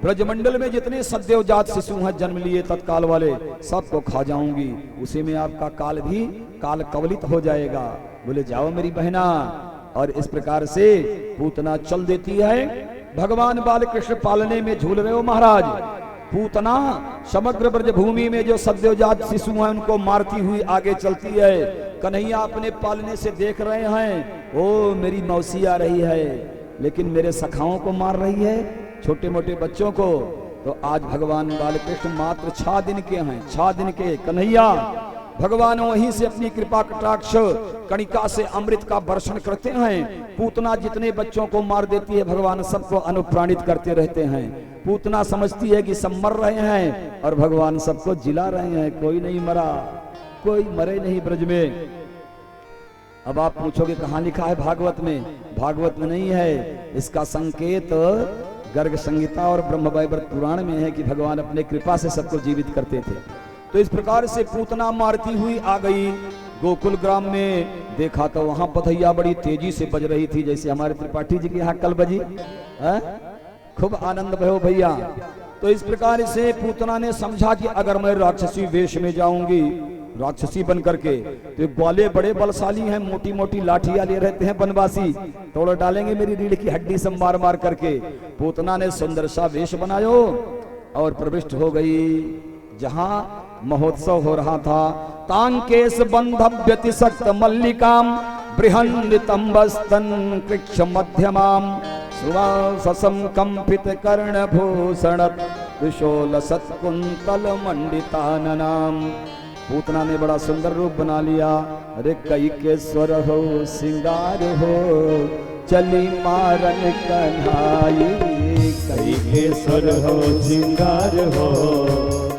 ब्रजमंडल में जितने सद्योजात शिशु हैं जन्म लिए तत्काल वाले, सबको खा जाऊंगी। उसी में आपका काल भी काल कवलित हो जाएगा। बोले जाओ मेरी बहना। और इस प्रकार से पूतना चल देती है। भगवान बालकृष्ण पालने में झूल रहे हो महाराज। पूतना समग्र ब्रजभूमि में जो सद्योजात शिशु हैं उनको मारती हुई आगे चलती है। कन्हैया अपने पालने से देख रहे हैं, ओ मेरी मौसी आ रही है, लेकिन मेरे सखाओं को मार रही है, छोटे मोटे बच्चों को। तो आज भगवान बालकृष्ण मात्र 6 दिन के हैं, 6 दिन के कन्हैया। भगवान वहीं से अपनी कृपा कटाक्ष कणिका से अमृत का वर्षण करते हैं। पूतना जितने बच्चों को मार देती है भगवान सबको अनुप्राणित करते रहते हैं। पूतना समझती है कि सब मर रहे हैं और भगवान सबको जिला रहे हैं। कोई नहीं मरा, कोई मरे नहीं ब्रज में। अब आप पूछोगे कहाँ लिखा है भागवत में? भागवत में नहीं है। इसका संकेत गर्ग संहिता और ब्रह्म वैवर्त पुराण में है कि भगवान अपने कृपा से सबको जीवित करते थे। तो इस प्रकार से पूतना मारती हुई आ गई गोकुल ग्राम में। देखा तो वहां बधैया बड़ी तेजी से बज रही थी, जैसे हमारे त्रिपाठी जी के यहाँ कल बजी है। खूब आनंद भयो भैया। तो इस प्रकार से पूतना ने समझा कि अगर मैं राक्षसी वेश में जाऊंगी, राक्षसी बन करके, तो ग्वाले बड़े बलशाली हैं, मोटी मोटी लाठियां ले रहते हैं बनवासी, तोड़ डालेंगे मेरी रीढ़ की हड्डी से मार मार करके। पूतना ने सुंदर सा वेश बनायो और प्रविष्ट हो गई जहां महोत्सव हो रहा था। तांकेश बंधव्यति सक्त मल्लिकाम बृहन्नितंबस्तन कृक्ष मध्यमाम सुवाससं कंपित कर्ण भूषण विशोल सत्कुंतल मंडिताननाम। पूतना ने बड़ा सुंदर रूप बना लिया। अरे कई के स्वर हो सिंगार हो चली मारन कन्हाई। कई के स्वर हो सिंगार हो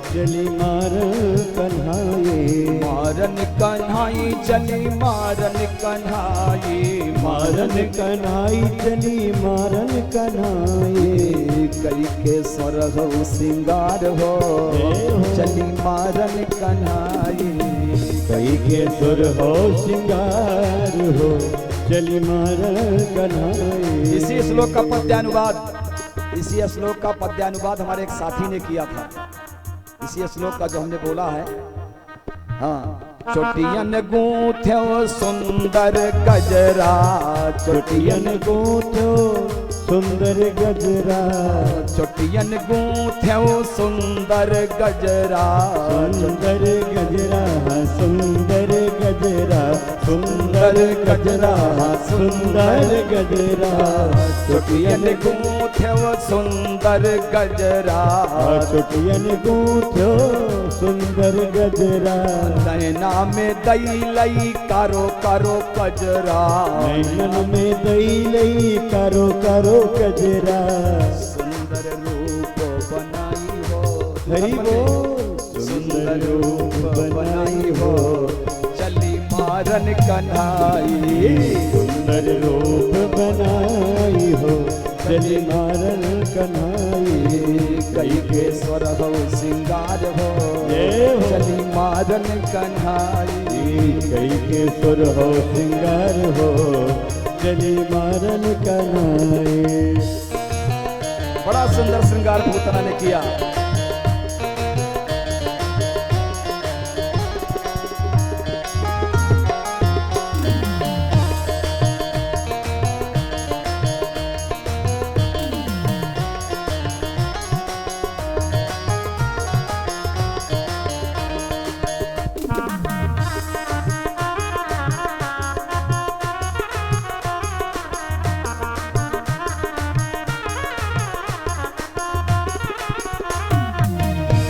चली मारन कन्हाई। मारन कन्हाई चली मारन कन्हाई। मारन कन्हाई चली मारन कन्हाई। कई के स्वर हो सिंगार हो चली मारन कन्हाई। कई के स्वर हो सिंगार हो चली मारन कन्हाई। इसी श्लोक का पद्यानुवाद हमारे एक साथी ने किया था। इसी श्लोक का जो हमने बोला है, हाँ, चोटियन गूंथ्यो सुंदर गजरा। चोटियन गूंथ्यो सुंदर गजरा। चोटियन गूंथ्यो सुंदर गजरा। सुंदर गजरा सुंदर गजरा सुंदर गजरा सुंदर गजरा। चोटियन गूंथ्यो सुंदर गजरा। चोटियन गूंथ्यो सुंदर गजरा। नैना में दई लई कारो कारो कजरा। नैनन में दई लई कारो कारो कजरा। सुंदर रूप बनाई हो हरि बोल। सुंदर रूप बनाई हो चली मारन कन्हाई। सुंदर रूप बनाई हो चली मारन कन्हाई। कई के स्वर हो सिंगार हो चली मारन कन्हाई। कई के सुर हो सिंगार हो चली मारन कन्हाई। बड़ा सुंदर श्रृंगार पूतना ने किया।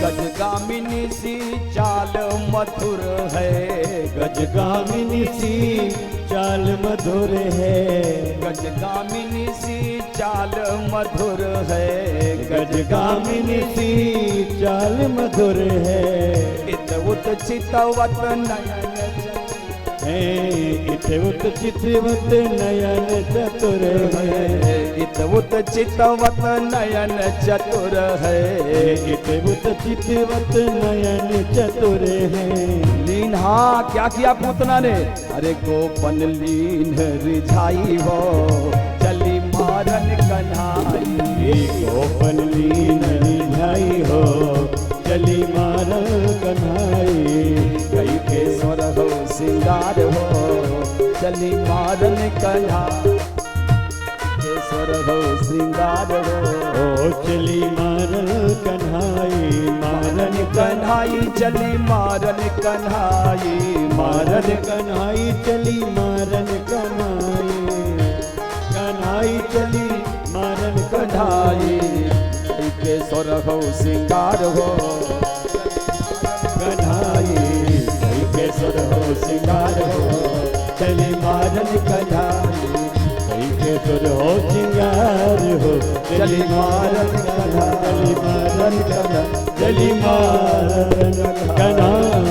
गजगामिनी सी चाल मधुर है। गजगामिनी सी चाल मधुर है। गजगामिनी सी चाल मधुर है। गजगामिनी सी चाल मधुर है। इत उत चितवत नयन इत उत चितवत नयन चतुर है। इत उत चितवत नयन चतुर है। इत उत चितवत नयन चतुर है। लीन, हाँ, क्या किया पूतना ने? अरे गोपन लीन रिझाई हो चली मारन कन्हाई। गोपन लीन रिझाई हो चली मारन कन्हाई। कई के स्वर हो सिंगार हो चली मारन कन्हाई। के स्वर हो सिंगार हो चली मारन कन्हाई। मारन कन्हाई चली मारन कन्हाई। मारन कन्हाई चली मारन कन्हाई। कन्हाई चली मारन कन्हाई। कई के स्वर हो सिंगार हो कन्हाई। कई के सुर हो सिंगार हो चली मारन कन्हाई। कई के सुर हो सिंगार हो चली मारन कन्हाई। चली मारन कन्हाई। चली मारन कन्हाई।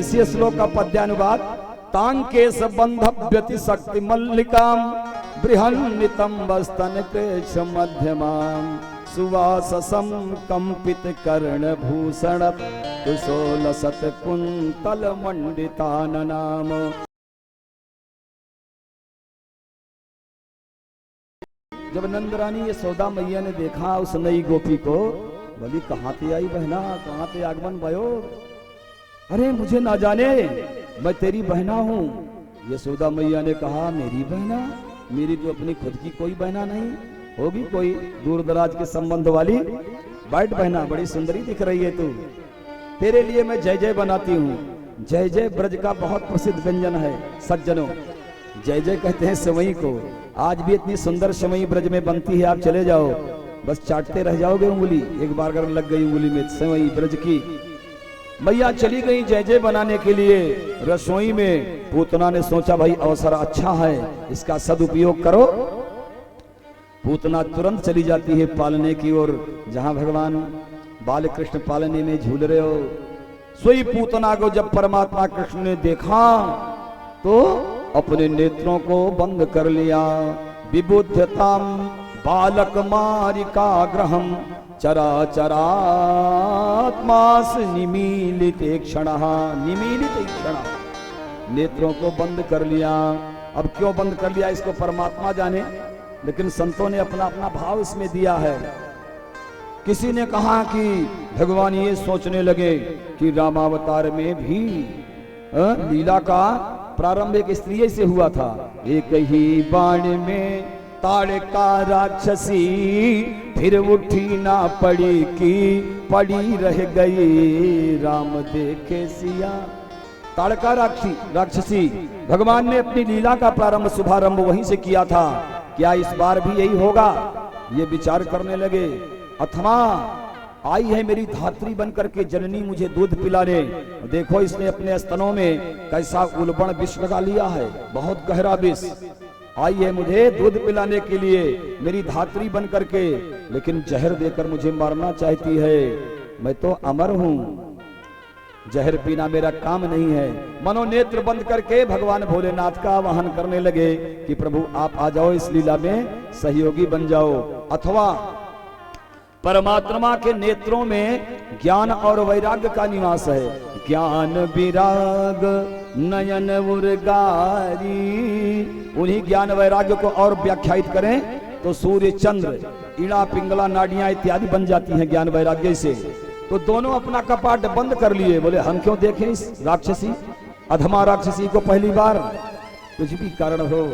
इसी श्लोक का पद्यानुवाद, तांकेश बंधव्यति शक्ति मल्लिकाम बृहन्नितम वस्तन कृष मध्यमाम सुवाससम कंपित कर्ण भूषण कुशोलसत कुंतल मंडितान नाम। जब नंदरानी यशोदा मैया ने देखा उस नई गोपी को, बोली कहाँ से आई बहना, कहाँ से आगमन भयो? अरे मुझे ना जाने, मैं तेरी बहना हूँ। यशोदा मैया ने कहा मेरी बहना? मेरी तो अपनी खुद की कोई बहना नहीं, होगी कोई दूर दराज के संबंध वाली। बैठ बहना, बड़ी सुंदरी दिख रही है तू, तेरे लिए मैं जय जय बनाती हूँ। जय जय ब्रज का बहुत प्रसिद्ध व्यंजन है सज्जनों, जय जय कहते हैं सेवई को। आज भी इतनी सुंदर सेवई ब्रज में बनती है, आप चले जाओ बस चाटते रह जाओगे उंगली, एक बार अगर लग गई उंगली में सेवई ब्रज की। मैया चली गई जय जय बनाने के लिए रसोई में। पूतना ने सोचा भाई अवसर अच्छा है, इसका सदुपयोग करो। पूतना तुरंत चली जाती है पालने की ओर, जहां भगवान बाल कृष्ण पालने में झूल रहे हो। सोई पूतना को जब परमात्मा कृष्ण ने देखा तो अपने नेत्रों को बंद कर लिया। विबुद्धताम बालक मारिका ग्रहम चरा चरात्मास निमीलित क्षण, निमीलित क्षण, नेत्रों को बंद कर लिया। अब क्यों बंद कर लिया इसको परमात्मा जाने, लेकिन संतों ने अपना अपना भाव इसमें दिया है। किसी ने कहा कि भगवान ये सोचने लगे कि रामावतार में भी लीला का प्रारंभ एक स्त्री से हुआ था। एक ही बाण में ताड़का राक्षसी, फिर उठी ना पड़ी कि पड़ी रह गई, राम देखे सिया। ताड़का राक्षसी, भगवान ने अपनी लीला का प्रारंभ शुभारंभ वहीं से किया था। क्या इस बार भी यही होगा, ये विचार करने लगे। अथवा आई है मेरी धात्री बनकर के जननी मुझे दूध पिलाने, देखो इसने अपने स्तनों में कैसा उलबण विष लगा लिया है, बहुत गहरा विष। आई है मुझे दूध पिलाने के लिए मेरी धात्री बनकर के, लेकिन जहर देकर मुझे मारना चाहती है। मैं तो अमर हूं, जहर पीना मेरा काम नहीं है। मनोनेत्र बंद करके भगवान भोलेनाथ का आवाहन करने लगे कि प्रभु आप आ जाओ, इस लीला में सहयोगी बन जाओ। अथवा परमात्मा के नेत्रों में ज्ञान और वैराग्य का निवास है। ज्ञान विराग नयन उर्गारी, उन्हीं ज्ञान वैराग्य को और व्याख्यायित करें तो सूर्य चंद्र ईड़ा पिंगला नाड़ियां इत्यादि बन जाती हैं ज्ञान वैराग्य से। तो दोनों अपना कपाट बंद कर लिए। बोले हम क्यों देखें इस राक्षसी, अधमा राक्षसी को पहली बार। कुछ भी कारण हो,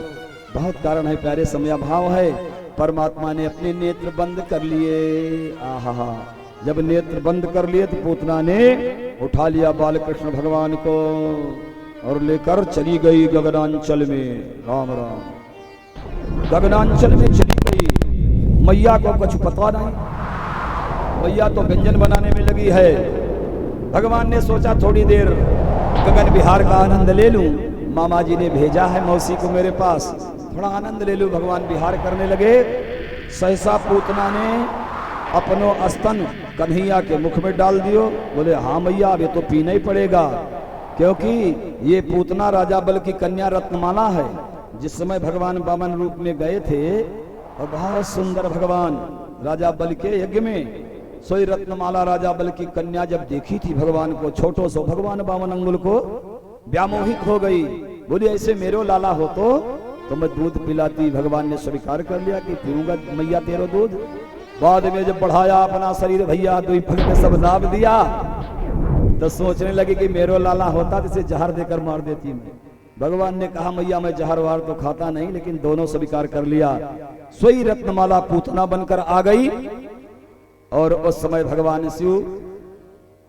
बहुत कारण है प्यारे, समय भाव है। परमात्मा ने अपने नेत्र बंद कर लिए। आहा, जब नेत्र बंद कर लिए तो पूतना ने उठा लिया बालकृष्ण भगवान को और लेकर चली गई गगनांचल में। राम राम, गगनांचल में चली गई। मैया को कुछ पता नहीं, मैया तो व्यंजन बनाने में लगी है। भगवान ने सोचा थोड़ी देर गगन विहार का आनंद ले लूं, मामा जी ने भेजा है मौसी को मेरे पास, थोड़ा आनंद ले लूं। भगवान विहार करने लगे। सहसा पूतना ने अपनो स्तन कन्हैया के मुख में डाल दियो। बोले हाँ मैया, अब ये तो पीना ही पड़ेगा, क्योंकि ये पूतना राजा बल की कन्या रत्नमाला है। जिस समय भगवान वामन रूप में गए थे और बहुत सुंदर भगवान राजा बल के यज्ञ में, सोई रत्नमाला राजा बल की कन्या जब देखी थी भगवान को, छोटो सो भगवान बावन अंगुल को व्यामोहित हो गई। बोली ऐसे मेरो लाला हो तो मैं दूध पिलाती। भगवान ने स्वीकार कर लिया कि पीऊंगा मैया तेरो दूध। बाद में जब बढ़ाया अपना शरीर भैया दुई फल में सब दाब दिया तो सोचने लगे कि मेरो लाला होता तो इसे जहर देकर मार देती मैं। भगवान ने कहा मैया मैं जहर वार तो खाता नहीं, लेकिन दोनों स्वीकार कर लिया। सोई रत्नमाला पूतना बनकर आ गई और उस समय भगवान शिव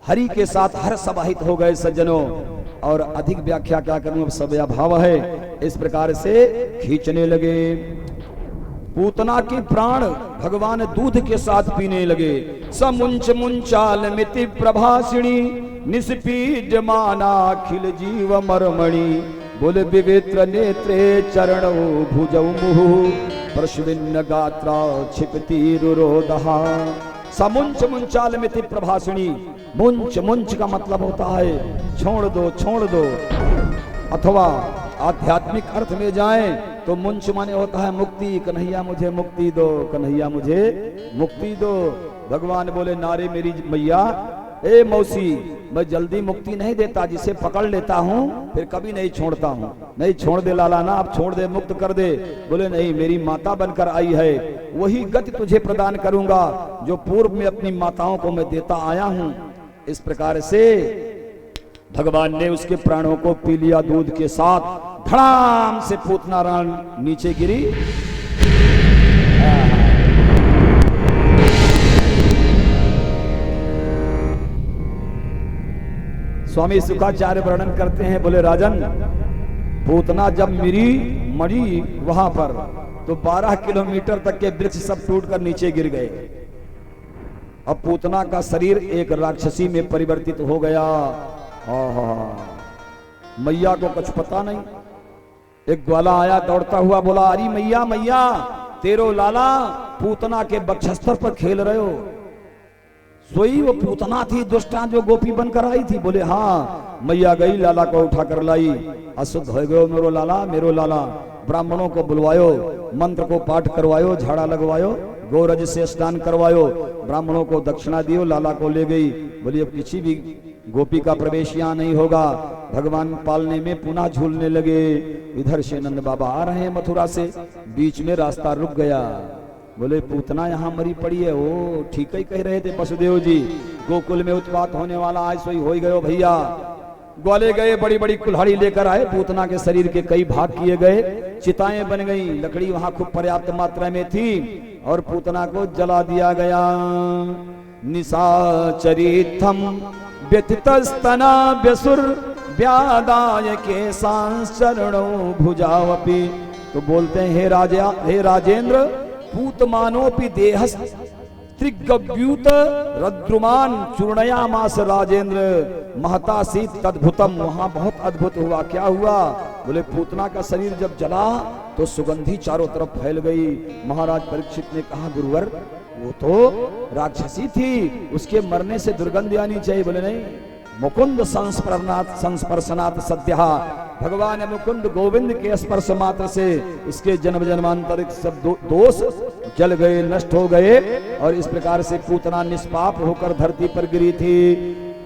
हरि के साथ हर समाहित हो गए सज्जनों। और अधिक व्याख्या क्या करूं, अब सब भाव है, इस प्रकार से खींचने लगे। पूतना की प्राण भगवान दूध के साथ पीने लगे। समुंच मुंचाल मिति प्रभासिणी, निष्पीड्यमाना खिल जीव मरमणि। बोले विवित्र नेत्रे चरणौ भुजौ मुहु, प्रश्विन्न गात्रा क्षिपति रुरोदहा। समुंच मुंचाल मिति प्रभासिणी, मुंच मुंच का मतलब होता है छोड़ दो छोड़ दो। अथवा आध्यात्मिक अर्थ में जाएं तो मुंच माने होता है मुक्ति। कन्हैया मुझे मुक्ति दो, कन्हैया मुझे मुक्ति दो। भगवान बोले नारे मेरी मैया, ए मौसी, मैं जल्दी मुक्ति नहीं देता, जिसे पकड़ लेता हूँ फिर कभी नहीं छोड़ता हूँ। नहीं छोड़ दे लाला ना, अब छोड़ दे, मुक्त कर दे। बोले नहीं, मेरी माता बनकर आई है, वही गति तुझे प्रदान करूंगा जो पूर्व में अपनी माताओं को मैं देता आया हूँ। इस प्रकार से भगवान ने उसके प्राणों को पी लिया दूध के साथ। धड़ाम से पूतना रान नीचे गिरी। स्वामी शुकाचार्य वर्णन करते हैं, बोले राजन, पूतना जब मरी वहां पर तो 12 किलोमीटर तक के वृक्ष सब टूटकर नीचे गिर गए। अब पूतना का शरीर एक राक्षसी में परिवर्तित हो गया। आहा, मैया को कुछ पता नहीं। एक ग्वाला आया दौड़ता हुआ, बोला अरे मैया मैया, तेरो लाला पूतना के वक्षस्तर पर खेल रहे हो। सोई वो पूतना थी दुष्टा जो गोपी बनकर आई थी। बोले हाँ। मैया गई, लाला को उठा कर लाई। अशुद्ध हो गयो मेरो लाला, मेरो लाला। ब्राह्मणों को बुलवायो, मंत्र को पाठ करवायो, झाड़ा लगवायो, गोरज से स्नान करवायो, ब्राह्मणों को दक्षिणा दियो, लाला को ले गई। बोली अब किसी भी गोपी का प्रवेश यहाँ नहीं होगा। भगवान पालने में पुनः झूलने लगे। इधर से नंद बाबा आ रहे हैं मथुरा से, बीच में रास्ता रुक गया। बोले पूतना यहाँ मरी पड़ी है। ओ ठीक ही कह रहे थे वसुदेव जी, गोकुल में उत्पात होने वाला आज सोई हो ही गयो भैया। ग्वाले गए, बड़ी बड़ी कुल्हाड़ी लेकर आए, पूतना के शरीर के कई भाग किए गए, चिताएं बन गई, लकड़ी वहां खूब पर्याप्त मात्रा में थी और पूतना को जला दिया गया। निशाचरिथम व्यतितस्तना व्यसुर व्यादाय के सांचरणो भुजावपि। तो बोलते हैं हे राजेंद्र, पूतमानोपि देहस त्रिगव्यूत रद्रुमान चूर्णयामास राजेंद्र महतासी तद्भुतम। वहां बहुत अद्भुत हुआ। क्या हुआ? बोले पूतना का शरीर जब जला तो सुगंधी चारों तरफ फैल गई। महाराज परीक्षित ने कहा गुरुवर वो तो राक्षसी थी, उसके मरने से दुर्गंध आनी चाहिए। बोले नहीं, मुकुंद संस्पर्शनाथ सद्य। भगवान मुकुंद गोविंद के स्पर्श मात्र से इसके जन्म जन्मांतरिक सब दोष जल गए, नष्ट हो गए और इस प्रकार से पूतना निष्पाप होकर धरती पर गिरी थी।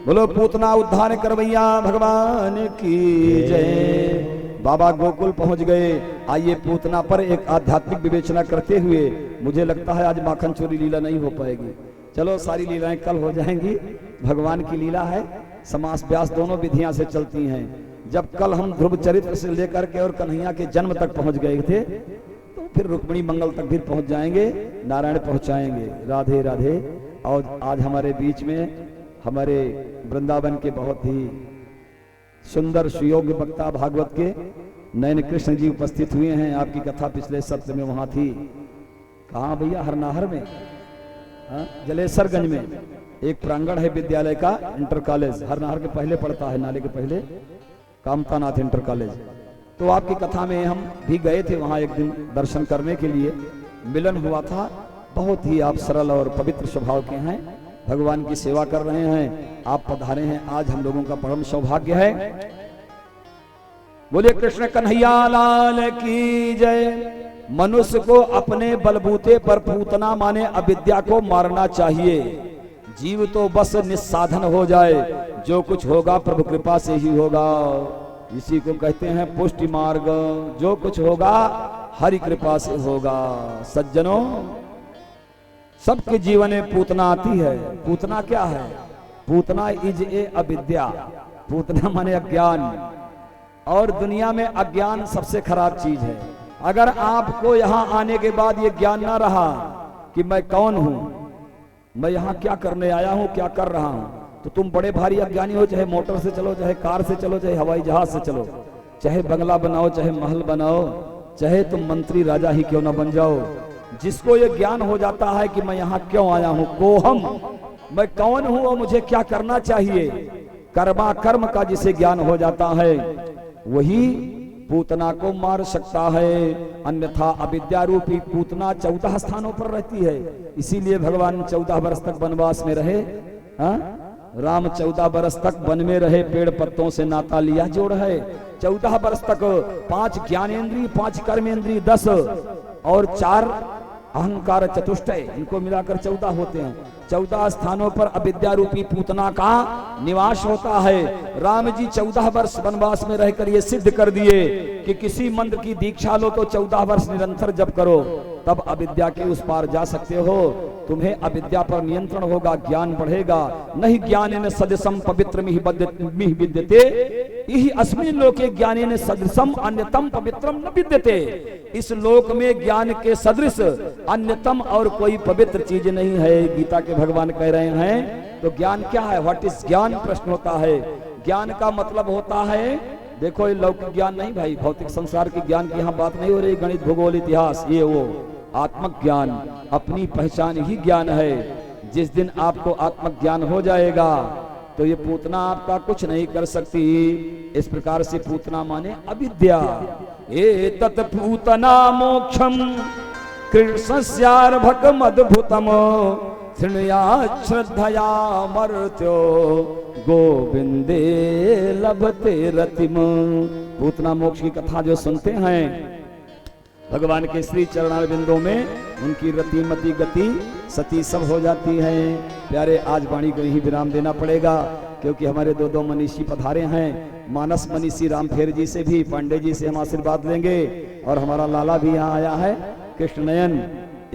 बोलो पूतना उद्धार करवैया भगवान की जय। बाबा गोकुल पहुंच गए। आइए पूतना पर एक आध्यात्मिक विवेचना करते हुए, मुझे लगता है आज माखन चोरी लीला नहीं हो पाएगी। चलो सारी लीलाएं कल हो जाएंगी। भगवान की लीला है, समास व्यास दोनों विधियां से चलती हैं। जब कल हम ध्रुव चरित्र से लेकर के और कन्हैया के जन्म तक पहुंच गए थे, तो फिर रुक्मिणी मंगल तक भी पहुंच जाएंगे, नारायण पहुंचाएंगे। राधे राधे। और आज हमारे बीच में हमारे वृंदावन के बहुत ही सुंदर सुयोग्य वक्ता भागवत के नयन कृष्ण जी उपस्थित हुए हैं। आपकी कथा पिछले सत्र में वहां थी। कहाँ भैया? हरनाहर में, जलेसरगंज में एक प्रांगण है विद्यालय का, इंटर कॉलेज। हरनाहर के पहले पड़ता है, नाले के पहले कामतानाथ इंटर कॉलेज। तो आपकी कथा में हम भी गए थे वहां एक दिन दर्शन करने के लिए, मिलन हुआ था। बहुत ही आप सरल और पवित्र स्वभाव के हैं, भगवान की सेवा कर रहे हैं, आप पधारे हैं, आज हम लोगों का परम सौभाग्य है। बोले कृष्ण कन्हैया लाल की जय। मनुष्य को अपने बलबूते पर पूतना माने अविद्या को मारना चाहिए। जीव तो बस निस्साधन हो जाए, जो कुछ होगा प्रभु कृपा से ही होगा। इसी को कहते हैं पुष्टि मार्ग। जो कुछ होगा हरि कृपा से होगा। सज्जनों, सबके जीवन में पूतना आती है। पूतना क्या है? पूतना इज ए अविद्या। पूतना माने अज्ञान, और दुनिया में अज्ञान सबसे खराब चीज है। अगर आपको यहाँ आने के बाद ये ज्ञान ना रहा कि मैं कौन हूं, मैं यहाँ क्या करने आया हूं, क्या कर रहा हूं, तो तुम बड़े भारी अज्ञानी हो। चाहे मोटर से चलो, चाहे कार से चलो, चाहे हवाई जहाज से चलो, चाहे बंगला बनाओ, चाहे महल बनाओ, चाहे तुम मंत्री राजा ही क्यों ना बन जाओ। जिसको ये ज्ञान हो जाता है कि मैं यहाँ क्यों आया हूं, कोहम, मैं कौन हूं और मुझे क्या करना चाहिए, कर्मा कर्म का जिसे ज्ञान हो जाता है, वही पूतना को मार सकता है। अन्यथा अविद्या रूपी पूतना 14 स्थानों पर रहती है। इसीलिए भगवान 14 वर्ष तक वनवास में रहे। राम 14 वर्ष तक वन में रहे, पेड़ पत्तों से नाता लिया जोड़ है। 14 वर्ष तक 5 ज्ञानेंद्रिय, 5 कर्मेंद्रिय, 10 और 4 अहंकार चतुष्टय, इनको मिलाकर 14 होते हैं। 14 स्थानों पर अविद्या रूपी पूतना का निवास होता है। राम जी 14 वर्ष वनवास में रहकर ये सिद्ध कर दिए कि किसी मंत्र की दीक्षा लो तो 14 वर्ष निरंतर जप करो, तब अविद्या के उस पार जा सकते हो। तुम्हें अविद्या पर नियंत्रण होगा, ज्ञान बढ़ेगा। नहीं ज्ञानेन सदृशम पवित्रमिहि विद्यते, इहि अस्मिन् लोके ज्ञानेन सदृशम अन्यतम पवित्रम न विद्यते। इस लोक में ज्ञान के सदृश अन्यतम और कोई पवित्र चीज नहीं है, गीता के भगवान कह रहे हैं। तो ज्ञान क्या है? व्हाट इज ज्ञान? प्रश्न होता है। ज्ञान का मतलब होता है, देखो ये लौकिक ज्ञान नहीं भाई, भौतिक संसार के ज्ञान की यहाँ बात नहीं हो रही, गणित भूगोल इतिहास ये वो। आत्मक ज्ञान, अपनी पहचान ही ज्ञान है। जिस दिन आपको आत्मज्ञान हो जाएगा तो ये पूतना आपका कुछ नहीं कर सकती। इस प्रकार से पूतना माने अविद्या। ए तत् पूतना मोक्षम कृष्णस्यार्भकमद्भुतम तृणया श्रद्धया मर्त्यो गोविंदे लभते रतिम। पूतना मोक्ष की कथा जो सुनते हैं भगवान के श्री चरणारविंदों में, उनकी रतिमती गति सती सब हो जाती है। प्यारे आज वाणी को यही विराम देना पड़ेगा, क्योंकि हमारे दो मनीषी पधारे हैं। मानस मनीषी रामफेर जी से भी, पांडे जी से हम आशीर्वाद लेंगे, और हमारा लाला भी यहाँ आया है कृष्णनयन,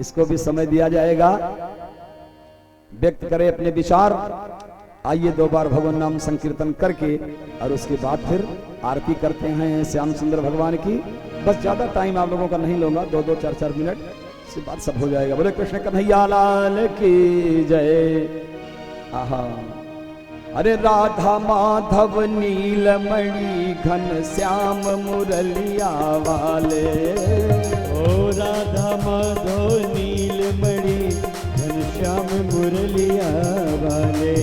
इसको भी समय दिया जाएगा, व्यक्त करे अपने विचार। आइए 2 बार भगवान नाम संकीर्तन करके और उसके बाद फिर आरती करते हैं श्याम सुंदर भगवान की। बस ज्यादा टाइम आप लोगों का नहीं लूंगा, 2-2, 4-4 मिनट से बाद सब हो जाएगा। बोले कृष्ण कन्हैया लाल की जय। आहा, अरे राधा माधव नीलमणि घन श्याम मुरलिया वाले, ओ राधा माधव नीलमणि घन श्याम मुरलिया वाले,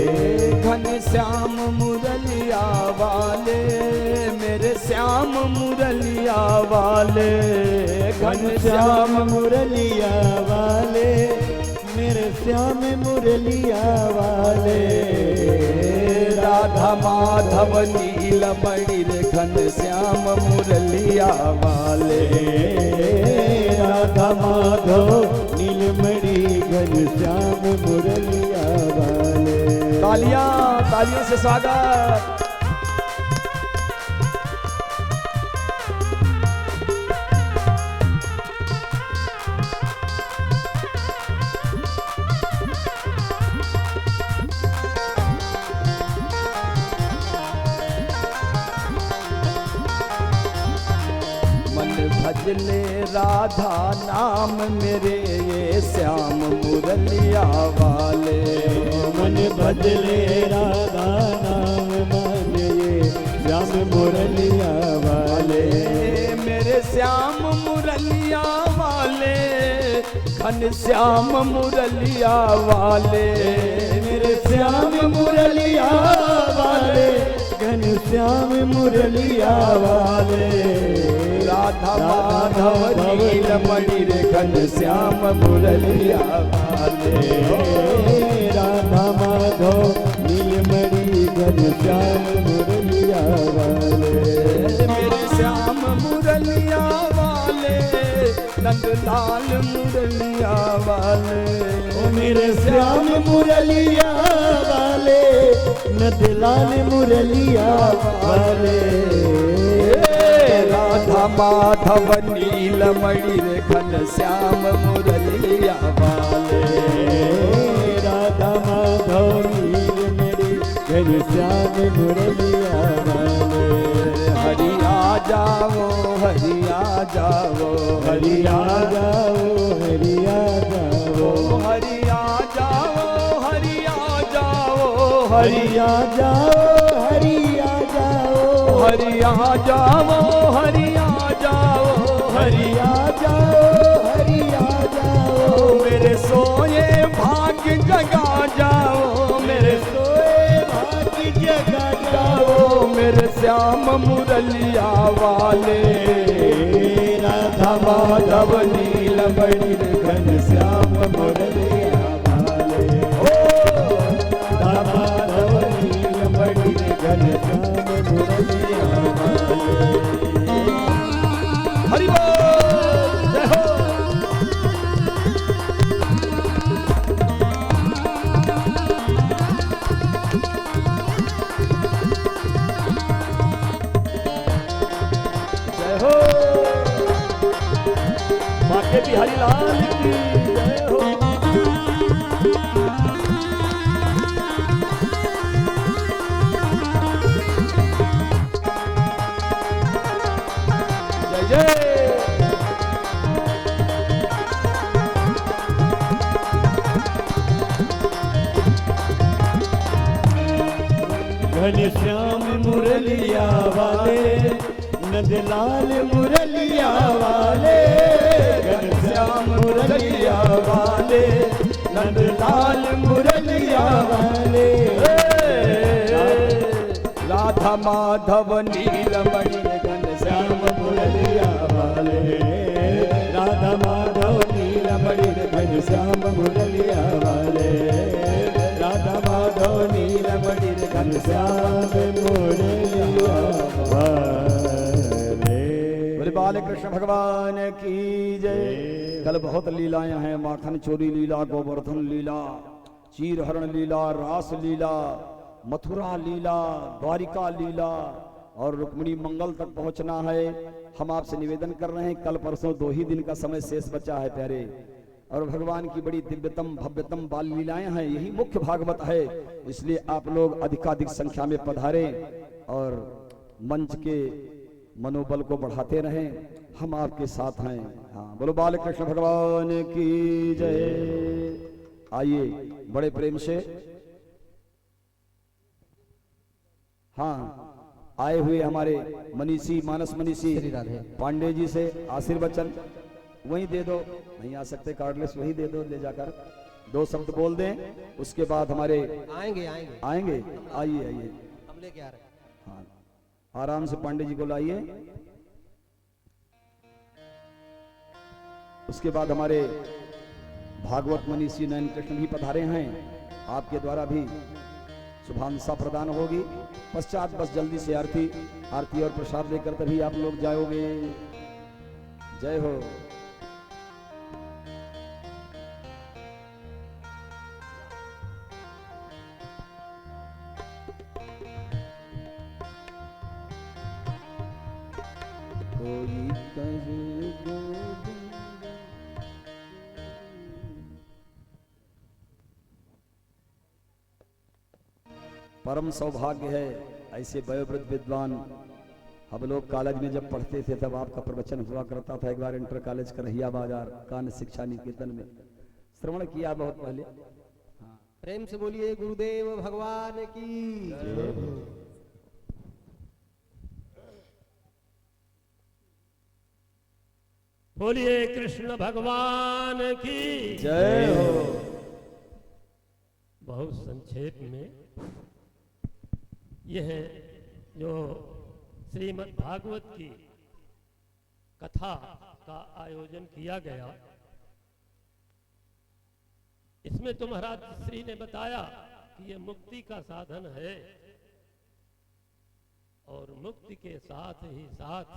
घन श्याम मुरलिया वाले, मेरे श्याम मुरलिया वाले, घन श्याम मुरलिया वाले, मेरे श्याम मुरलिया वाले। राधा माधव नीलमणि घन श्याम मुरलिया वाले, राधा माधव नीलमणि घन श्याम मुरलिया वाले। तालियों से स्वागत। भजले राधा नाम मेरे ये श्याम मुरलिया वाले, मन भजले राधा नाम मन ये श्याम मुरलिया वाले, मेरे श्याम मुरलिया वाले, घन श्याम मुरलिया वाले, मेरे श्याम मुरलिया वाले, घन श्याम मुरलिया वाले। राधा माधव नीलमणि घन श्याम मुरलिया वाले, राधा माधव नीलमणि घन श्याम मुरलिया वाले, मेरे श्याम मुरलिया वाले, नंदलाल मुरलिया वाले, ओ मेरे श्याम मुरलिया वाले, नंदलाल मुरलिया वाले। राधा माधव नीलमणि घन श्याम मुरलिया वाले, राधा माधव नीलमणि घन श्याम मुरलिया वाले। हरि आ जाओ, हरि आ जाओ, हरि आ जाओ, हरि आ जाओ, हरि आ जाओ, हरि आ जाओ, हरि आ जाओ, हरि आ जाओ, हरि आ जाओ, हरि आ जाओ, हरि आ जाओ, हरि आ जाओ, मेरे सोए भाग्य जगा जाओ, मेरे सोए भाग्य जगा जाओ, मेरे श्याम मुरलिया वाले, राधा माधव नीलमणि घन श्याम मुरलिया वाले, राधा माधव नीलमणि घन श्याम मुरलिया वाले। हरि बोल, जय हो। जय हो माके बिहारी लाल की जय हो। जय जय। घन श्याम मुरलिया वाले, नंदलाल मुरलिया वाले, घन श्याम मुरलिया वाले, नंद लाल मुरलिया वाले, राधा माधव नीलमणि घनश्याम मुरलिया वाले, राधा माधव नीलमणि घनश्याम मुरलिया वाले, राधा माधव नीलमणि घनश्याम मुरलिया वाले। बोले बाल कृष्ण भगवान की जय। कल बहुत लीलाएं हैं, माखन चोरी लीला, गोवर्धन लीला, चीर हरण लीला, रास लीला, मथुरा लीला, द्वारिका लीला और रुक्मिणी मंगल तक पहुंचना है। हम आपसे निवेदन कर रहे हैं, कल परसों 2 ही दिन का समय शेष बचा है प्यारे, और भगवान की बड़ी दिव्यतम भव्यतम बाल लीलाएं हैं, यही मुख्य भागवत है। इसलिए आप लोग अधिकाधिक संख्या में पधारें और मंच के मनोबल को बढ़ाते रहें, हम आपके साथ हैं। हाँ, बोलो बाल कृष्ण भगवान की जय। आइए बड़े प्रेम से, हाँ, आए हुए हमारे मनीषी, मानस मनीषी पांडे जी से आशीर्वचन वहीं दे दो, नहीं आ सकते कार्डलेस, वहीं दे दो, ले जाकर 2 शब्द बोल दें, उसके बाद हमारे आएंगे। आइए आइए हम लेके आ रहे हैं। हाँ, आराम से पांडे जी को लाइए। उसके बाद हमारे भागवत मनीषी नयन कृष्ण भी पधारे हैं, आपके द्वारा भी शुभांशा प्रदान होगी। पश्चात बस जल्दी से आरती और प्रसाद लेकर तभी आप लोग जाओगे। जय हो। कोई कहे गोविंद, परम सौभाग्य है ऐसे वयोवृद्ध विद्वान। हम लोग कॉलेज में जब पढ़ते थे तब आपका प्रवचन हुआ करता था, एक बार इंटर कॉलेज करहिया बाजार कान शिक्षा निकेतन में श्रवण किया बहुत पहले। हाँ। प्रेम से बोलिए गुरुदेव भगवान की। बोलिए कृष्ण भगवान की जय हो। बहुत संक्षेप में यह जो श्रीमद् भागवत की कथा का आयोजन किया गया, इसमें तो महाराज श्री ने बताया कि यह मुक्ति का साधन है और मुक्ति के साथ ही साथ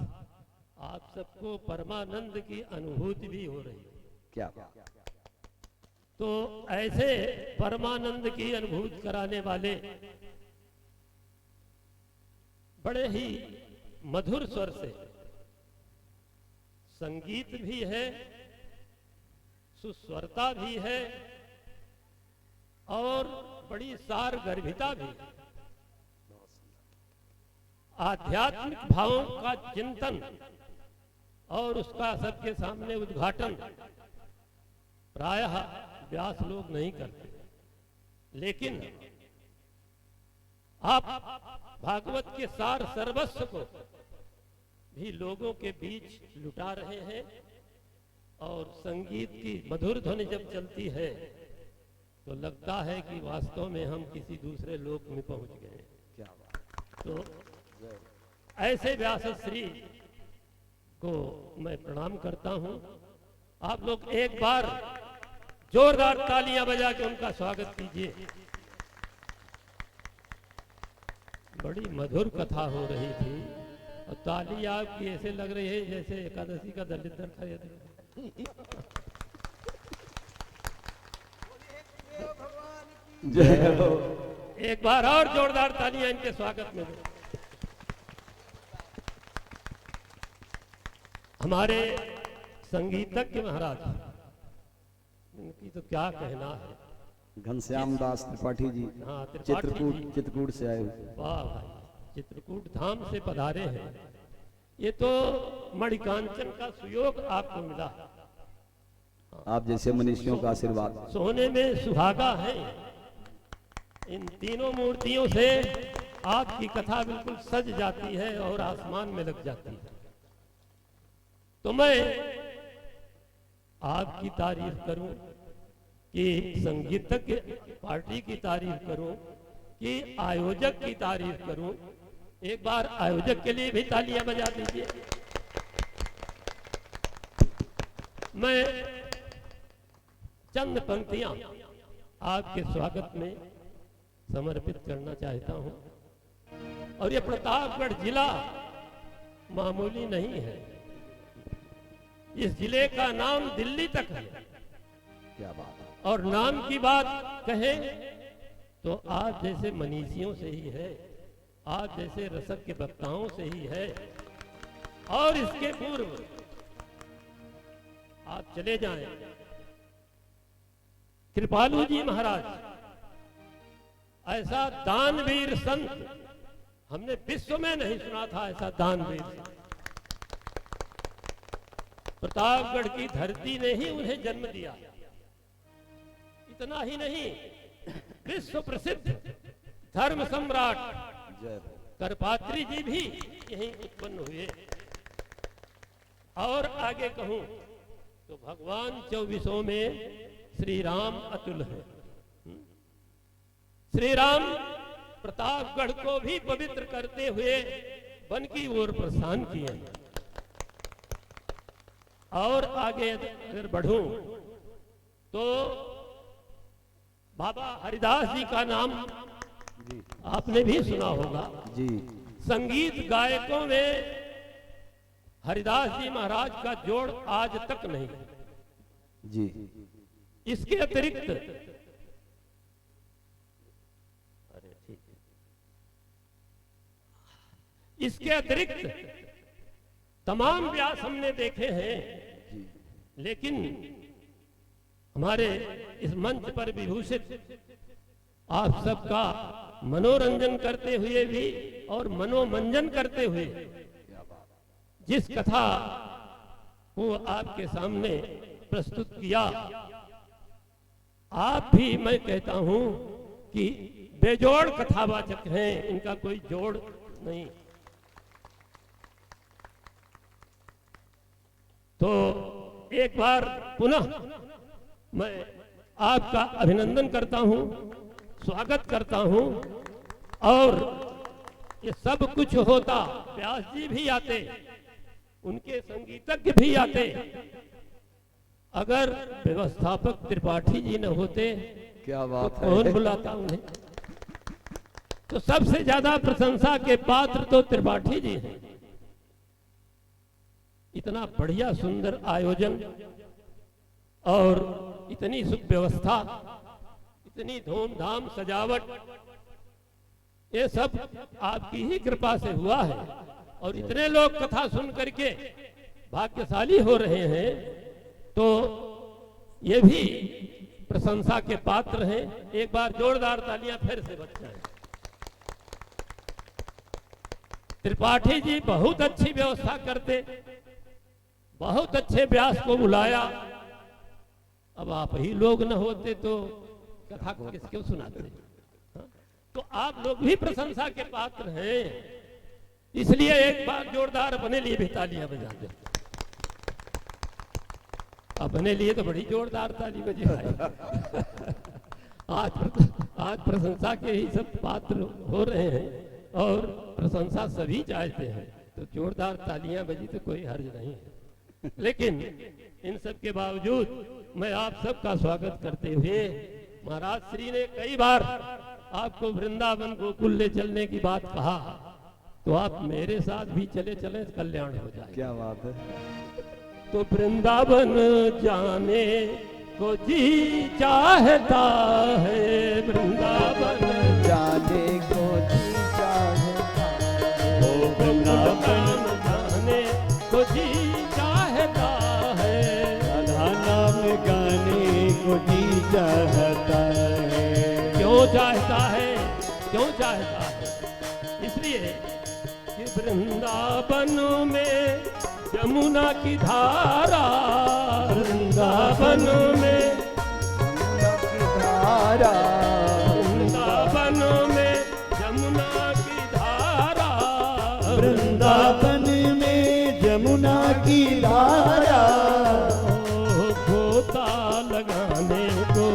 आप सबको परमानंद की अनुभूति भी हो रही है। क्या तो ऐसे परमानंद की अनुभूति कराने वाले बड़े ही मधुर स्वर से संगीत भी है, सुस्वरता भी है और बड़ी सारगर्भिता भी है। आध्यात्मिक भावों का चिंतन और उसका सबके सामने उद्घाटन प्रायः व्यास लोग नहीं करते, लेकिन आप भागवत के सार सर्वस्व को भी लोगों के बीच लुटा रहे हैं और संगीत की मधुर ध्वनि जब चलती है तो लगता है कि वास्तव में हम किसी दूसरे लोक में पहुंच गए। क्या तो ऐसे व्यास श्री को मैं प्रणाम करता हूं। आप लोग एक बार जोरदार तालियां बजा के उनका स्वागत कीजिए। बड़ी मधुर कथा हो रही थी और ताली आपकी ऐसे लग रही है जैसे एकादशी का दलित खरीद। जय हो। एक बार और जोरदार तालियां इनके स्वागत में दो। हमारे संगीतज्ञ महाराज, इनकी तो क्या कहना है, घनश्याम दास त्रिपाठी जी, हाँ, त्रिपाठी जी। चित्रकूट से आए हुए। वाह भाई, चित्रकूट धाम से पधारे हैं। ये तो मणिकांचन का सुयोग आपको मिला है। आप जैसे मनीषियों का आशीर्वाद। सोने में सुहागा है। इन तीनों मूर्तियों से आपकी कथा बिल्कुल सज जाती है और आसमान में लग जाती है। तो मैं आपकी तारीफ करूं कि संगीतज्ञ पार्टी की तारीफ करूं कि आयोजक की तारीफ करूं। एक बार आयोजक के लिए भी तालियां बजा दीजिए। मैं चंद पंक्तियां आपके स्वागत में समर्पित करना चाहता हूं। और ये प्रतापगढ़ जिला मामूली नहीं है, इस जिले का नाम दिल्ली तक है। क्या बात है। और नाम की बात कहें तो आप जैसे मनीषियों से ही है, आप जैसे रसक के वक्ताओं से ही है। और इसके पूर्व आप चले जाएं, कृपालू जी महाराज ऐसा दानवीर संत हमने विश्व में नहीं सुना था। ऐसा दानवीर संत प्रतापगढ़ की धरती ने ही उन्हें जन्म दिया। इतना ही नहीं, विश्व प्रसिद्ध धर्म सम्राट करपात्री जी भी यहीं उत्पन्न हुए। और आगे कहूं तो भगवान 24 में श्री राम अतुल है। श्री राम प्रतापगढ़ को भी पवित्र करते हुए वन की ओर प्रस्थान किए। और आगे अगर बढ़ूं तो बाबा हरिदास जी का नाम आपने भी सुना होगा जी। संगीत गायकों में हरिदास जी महाराज का जोड़ आज तक नहीं जी। इसके अतिरिक्त इसके अतिरिक्त तमाम व्यास हमने देखे हैं, लेकिन हमारे इस मंच पर विभूषित आप सबका मनोरंजन करते हुए भी और मनोमंजन करते हुए जिस कथा को आपके सामने प्रस्तुत किया, आप भी मैं कहता हूं कि बेजोड़ कथावाचक हैं, इनका कोई जोड़ नहीं। तो एक बार पुनः मैं आपका अभिनंदन करता हूं, स्वागत करता हूं। और ये सब कुछ होता, व्यास जी भी आते, उनके संगीतज्ञ भी आते, अगर व्यवस्थापक त्रिपाठी जी न होते क्या तो बात है। कौन बुलाता उन्हें। तो सबसे ज्यादा प्रशंसा के पात्र तो त्रिपाठी जी हैं। इतना बढ़िया सुंदर आयोजन और इतनी सुव्यवस्था, इतनी धूमधाम सजावट, ये सब आपकी ही कृपा से हुआ है। और इतने लोग कथा सुन करके भाग्यशाली हो रहे हैं, तो ये भी प्रशंसा के पात्र हैं। एक बार जोरदार तालियां फिर से बज जाएं। त्रिपाठी जी बहुत अच्छी व्यवस्था करते, बहुत अच्छे व्यास को बुलाया। अब आप ही लोग न होते तो कथा किसको सुनाते। हाँ? तो आप लोग भी प्रशंसा के पात्र हैं, इसलिए एक बार जोरदार अपने लिए भी तालियां बजा दे। अपने लिए तो बड़ी जोरदार ताली बजी भाई। आज प्रशंसा के ही सब पात्र हो रहे हैं और प्रशंसा सभी चाहते हैं, तो जोरदार तालियां बजी तो कोई हर्ज नहीं है। लेकिन इन सब के बावजूद मैं आप सबका स्वागत करते हुए, महाराज श्री ने कई बार आपको वृंदावन गोकुल ले चलने की बात कहा, तो आप मेरे साथ भी चले चले कल्याण हो जाए। क्या बात है। तो वृंदावन जाने को जी चाहता है, वृंदावन जाने को जी चाहता है। ओ वृंदावन जाने को जी चाहता है, राधा नाम गाने को जी चाहता है। क्यों चाहता है, क्यों चाहता है? इसलिए कि वृंदावन में यमुना की धारा, वृंदावन में यमुना की धारा, वृंदावन में यमुना की धारा, वृंदावन में यमुना की धारा, गोता लगाने को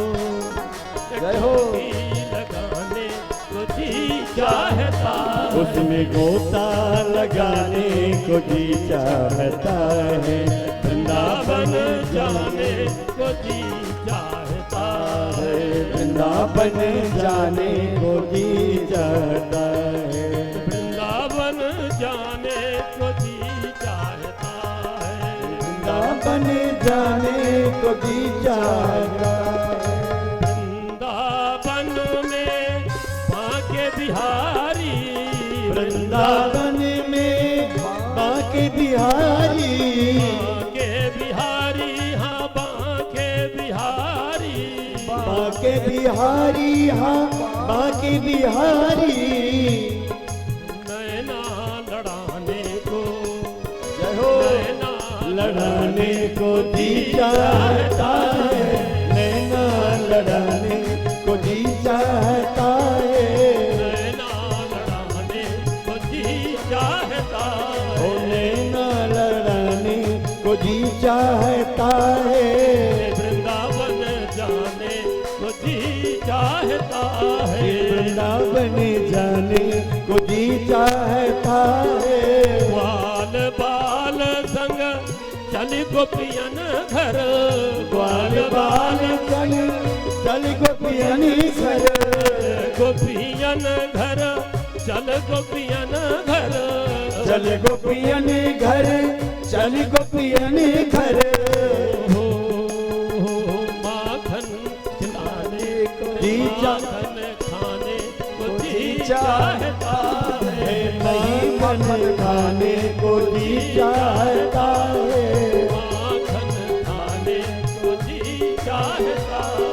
गोता लगाने को जी चाहता है, वृंदावन जाने को जी चाहता है, वृंदावन जाने को जी चाहता है, वृंदावन जाने को जी चाहता है, वृंदावन जाने को जी चाहता है। वृंदावन में बांके बिहारी, वृंदावन में बांके बिहारी, बांके बिहारी, हाँ बांके बिहारी, बांके बिहारी, हाँ बांके बिहारी, नैना लड़ाने को, जय हो, नैना लड़ाने को जी चाहता है, नैना लड़ाने को जी चाहता है, नैना लड़ाने को जी चाहता ओ है, नैना लड़ाने को जी चाहता है, वृंदावन जाने को जी चाहता है, वृंदावन जाने को जी चाहता है, ग्वाल बाल संग चल गोपियन घर, ग्वाल बाल चल गोपियन घर, गोपियन घर, चल गोपियन घर, चल गोपियन घर, चल गोपियन घर, हो माखन खिलाने को, जी माखन खाने को जी चाहता चाहता है, है, माखन खाने को जी चाहता है, माखन खाने को जी चाहता है,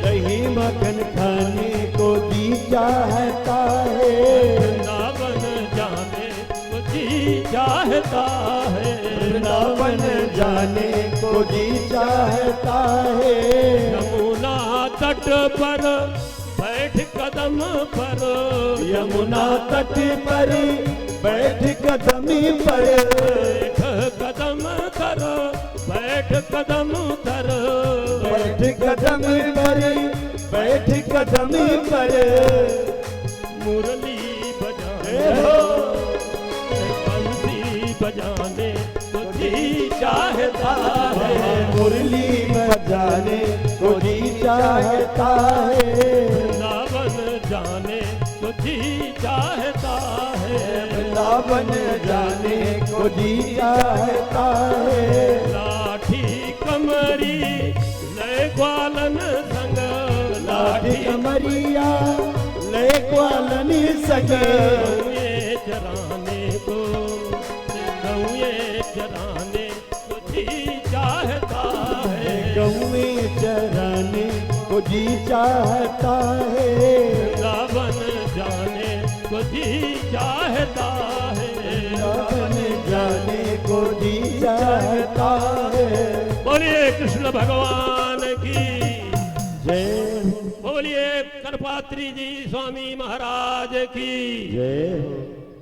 दही मक्खन खाने को जी चाहता है, वृंदावन जाने को जी चाहता है, वृंदावन जाने को जी चाहता है, यमुना तट पर बैठ कदम पर, यमुना तट पर बैठ कदम पर, बैठ कदम कर, बैठ कदम कर, बैठ कदम पर, बैठ कदम पर, मुरली बजाने, बंसी बजाने को जी चाहता है, मुरली बजाने को जी चाहता है, वृंदावन जाने को जी चाहता है, वृंदावन जाने को जी चाहता है, लाठी कमरी लय ग्वालन संग, लाठी कमरिया ले ग्वालन संग, गौए चराने को, गौए चराने को जी चाहता है, गौवे चराने को जी चाहता है, वृंदावन जाने को जी चाहता है, वृंदावन जाने को जी चाहता है। बोलिए कृष्ण भगवान की जय हो, बोलिए करपात्री जी स्वामी महाराज की जय हो,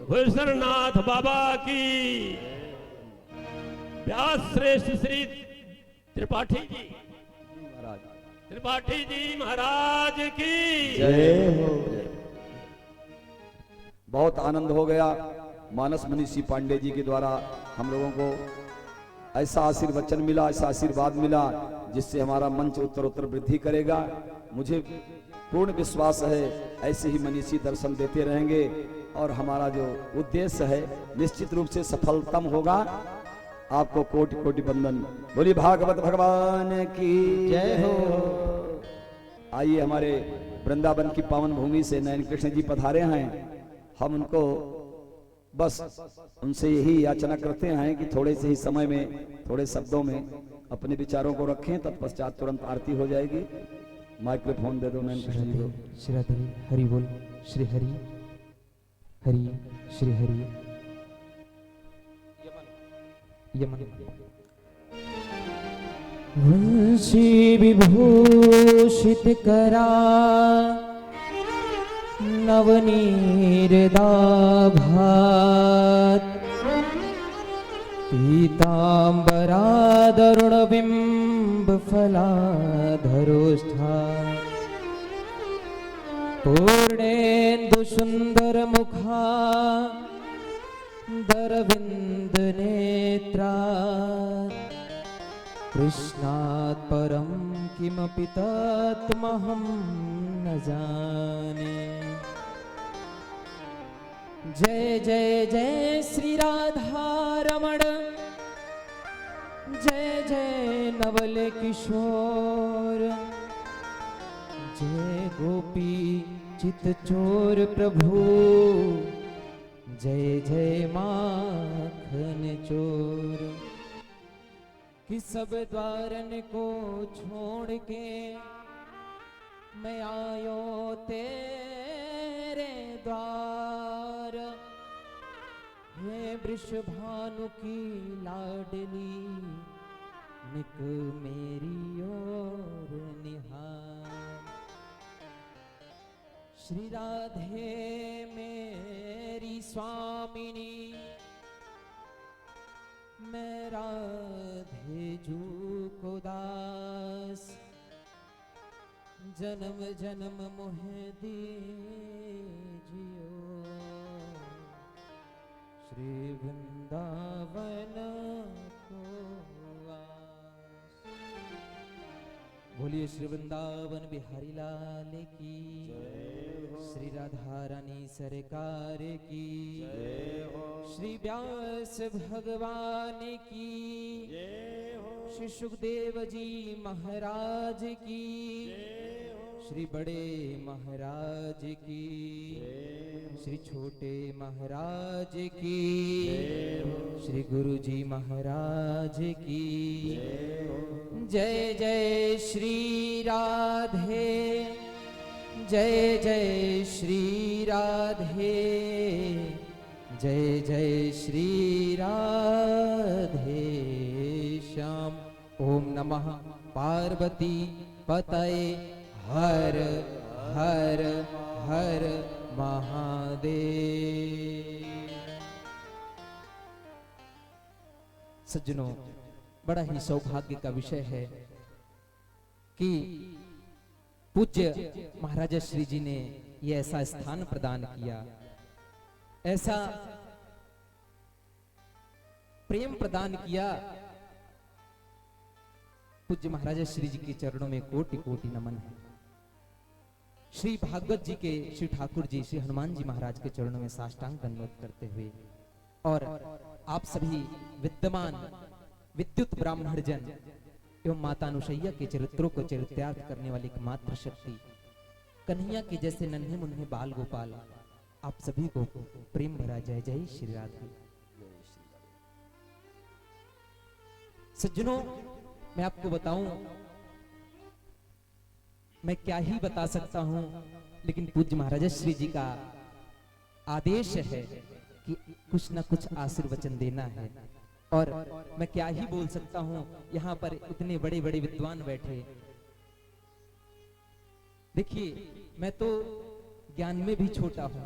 भूषणनाथ बाबा की, व्यास श्रेष्ठ श्री त्रिपाठी जी, त्रिपाठी जी महाराज की जय हो। बहुत आनंद हो गया। मानस मनीषी पांडे जी के द्वारा हम लोगों को ऐसा आशीर्वचन मिला, ऐसा आशीर्वाद मिला जिससे हमारा मंच उत्तर उत्तर वृद्धि करेगा। मुझे पूर्ण विश्वास है ऐसे ही मनीषी दर्शन देते रहेंगे और हमारा जो उद्देश्य है निश्चित रूप से सफलतम होगा। आपको कोटि कोटि वंदन। बोलिए भागवत भगवान की जय हो। आइए, हमारे वृंदावन की पावन भूमि से नयन कृष्ण जी पधारे हैं। हम उनको बस उनसे यही याचना करते हैं कि थोड़े से ही समय में, थोड़े शब्दों में अपने विचारों को रखें, तत्पश्चात तुरंत आरती हो जाएगी। माइक्रोफोन दे दो नयन कृष्ण जी को। श्री हरि बोल। श्री हरि हरि श्री हरि यमन वंशी विभूषित करा नवनीरदाभात पीताम्बरादरुणबिम्ब फलाधरोष्ठा पूर्णेन्दु सुंदर मुखा दरविंद नेत्रा कृष्णात् परं किमपि तत्त्वमहं न जाने। जय जय जय श्री राधा रमण, जय जय नवल किशोर, जय गोपी चित चोर प्रभु, जय जय माखन चोर। कि सब द्वारन को छोड़ के मैं आयो तेरे द्वार। हे वृषभानु की लाडली निक मेरी ओर निहार। श्री राधे मेरी स्वामिनी, मैं राधे जू को दास। जन्म जन्म मोहे दीजियो श्री वृंदावन को वास। बोलिए श्री वृंदावन बिहारी लाल की, श्री राधा रानी सरकार की, श्री व्यास भगवान की, श्री सुखदेव जी महाराज की, श्री बड़े महाराज की, श्री छोटे महाराज की, श्री गुरु जी महाराज की। जय जय श्री राधे, जय जय श्री राधे, जय जय श्री राधे श्याम। ओम नमः पार्वती पतये हर हर हर महादेव। सज्जनों, बड़ा ही सौभाग्य का विषय है कि पूज्य महाराजा श्री जी ने ये ऐसा स्थान प्रदान किया, ऐसा प्रेम प्रदान किया। पूज्य महाराजा श्री जी के चरणों में कोटि कोटि नमन है। श्री भागवत जी के श्री ठाकुर जी, श्री हनुमान जी महाराज के चरणों में साष्टांग दंडवत करते हुए, और आप सभी विद्यमान विद्युत ब्राह्मण जन एवं माता अनुसैया के चरित्रों को चरित्रार्थ करने वाली एकमात्र शक्ति कन्हैया के जैसे नन्हे मुन्ने बाल गोपाल, आप सभी को प्रेम भरा जय जय श्री राधे। सज्जनों, मैं आपको बताऊं, मैं क्या ही बता सकता हूं, लेकिन पूज्य महाराजा श्री जी का आदेश है कि कुछ न कुछ आशीर्वचन देना है। और मैं क्या ही बोल सकता हूं, यहां पर इतने बड़े बड़े विद्वान बैठे। देखिए, मैं तो ज्ञान में भी छोटा हूं,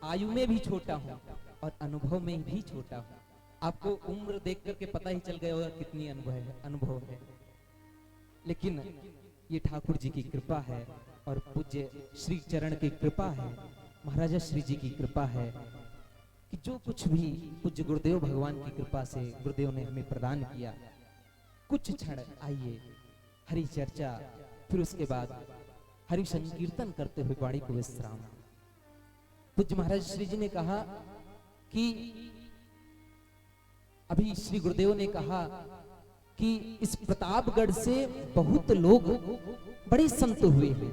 आयु में भी छोटा हूं, और अनुभव में भी छोटा हूं। आपको उम्र देख करके पता ही चल गया होगा कितनी अनुभव है। लेकिन ये ठाकुर जी की कृपा है, और पूज्य श्री चरण की कृपा है, महाराजा श्री जी की कृपा है कि जो कुछ भी पूज्य गुरुदेव भगवान की कृपा से गुरुदेव ने हमें प्रदान किया। कुछ क्षण आइए हरि चर्चा, फिर उसके बाद हरि संकीर्तन करते हुए वाणी को विश्राम। पूज्य महाराज श्री जी ने कहा कि अभी श्री गुरुदेव ने कहा कि इस प्रतापगढ़ से बहुत लोग बड़े संत हुए हैं।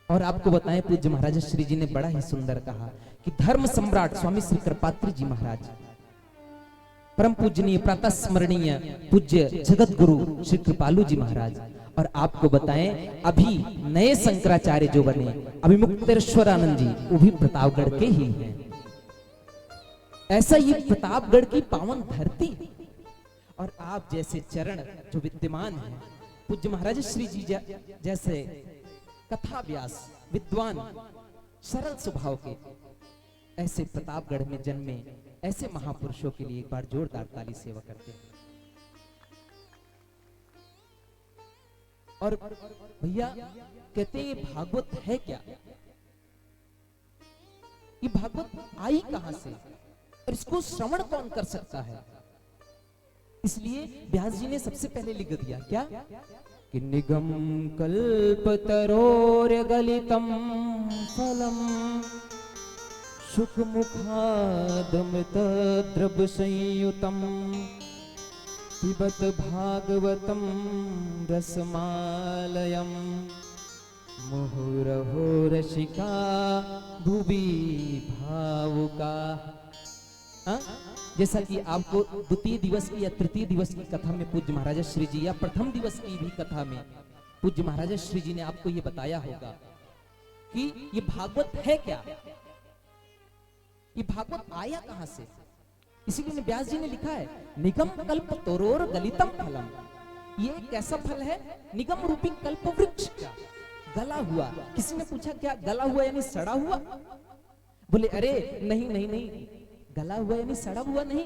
और आपको बताएं, पूज्य महाराज श्री जी ने बड़ा ही सुंदर कहा कि धर्म सम्राट स्वामी श्री कृपात्री जी महाराज, परम पूजनीय प्रातः स्मरणीय पूज्य जगत गुरु श्री कृपालु जी महाराज, और आपको बताएं अभी नए शंकराचार्य जो बने, अभी मुक्तेश्वरानंद जी, वो भी प्रतापगढ़ के ही हैं। ऐसा ये प्रतापगढ़ की पावन धरती, और आप जैसे चरण जो विद्यमान हैं, पूज्य महाराज श्री जी जैसे कथा व्यास विद्वान सरल स्वभाव के, ऐसे प्रतापगढ़ में जन्मे ऐसे महापुरुषों के लिए एक बार जोरदार ताली सेवा करते हैं। और भैया कहते हैं ये भागवत है क्या, ये भागवत आई कहां से और इसको श्रवण कौन कर सकता है। इसलिए व्यास जी ने सबसे पहले लिख दिया क्या कि निगम कल्पतरोर गलितम फलम सुख मुखादमृत द्रव संयुतम पिबत भागवतम रसमालयम मुहुरहो रसिका भुवि भावुका। जैसा कि आपको द्वितीय दिवस की या तृतीय दिवस की कथा में पूज्य महाराज श्री जी या प्रथम दिवस की भी कथा में पूज्य महाराज श्री जी ने आपको यह बताया होगा कि ये भागवत है क्या, ये भागवत आया कहां से। इसीलिए व्यास जी ने लिखा है निगम कल्प तरोर गलितम फलम। ये कैसा फल है, निगम रूपी कल्प वृक्ष का गला हुआ। किसी ने पूछा क्या गला हुआ यानी सड़ा हुआ, बोले अरे नहीं नहीं नहीं, गला हुआ यानी सड़ा हुआ नहीं,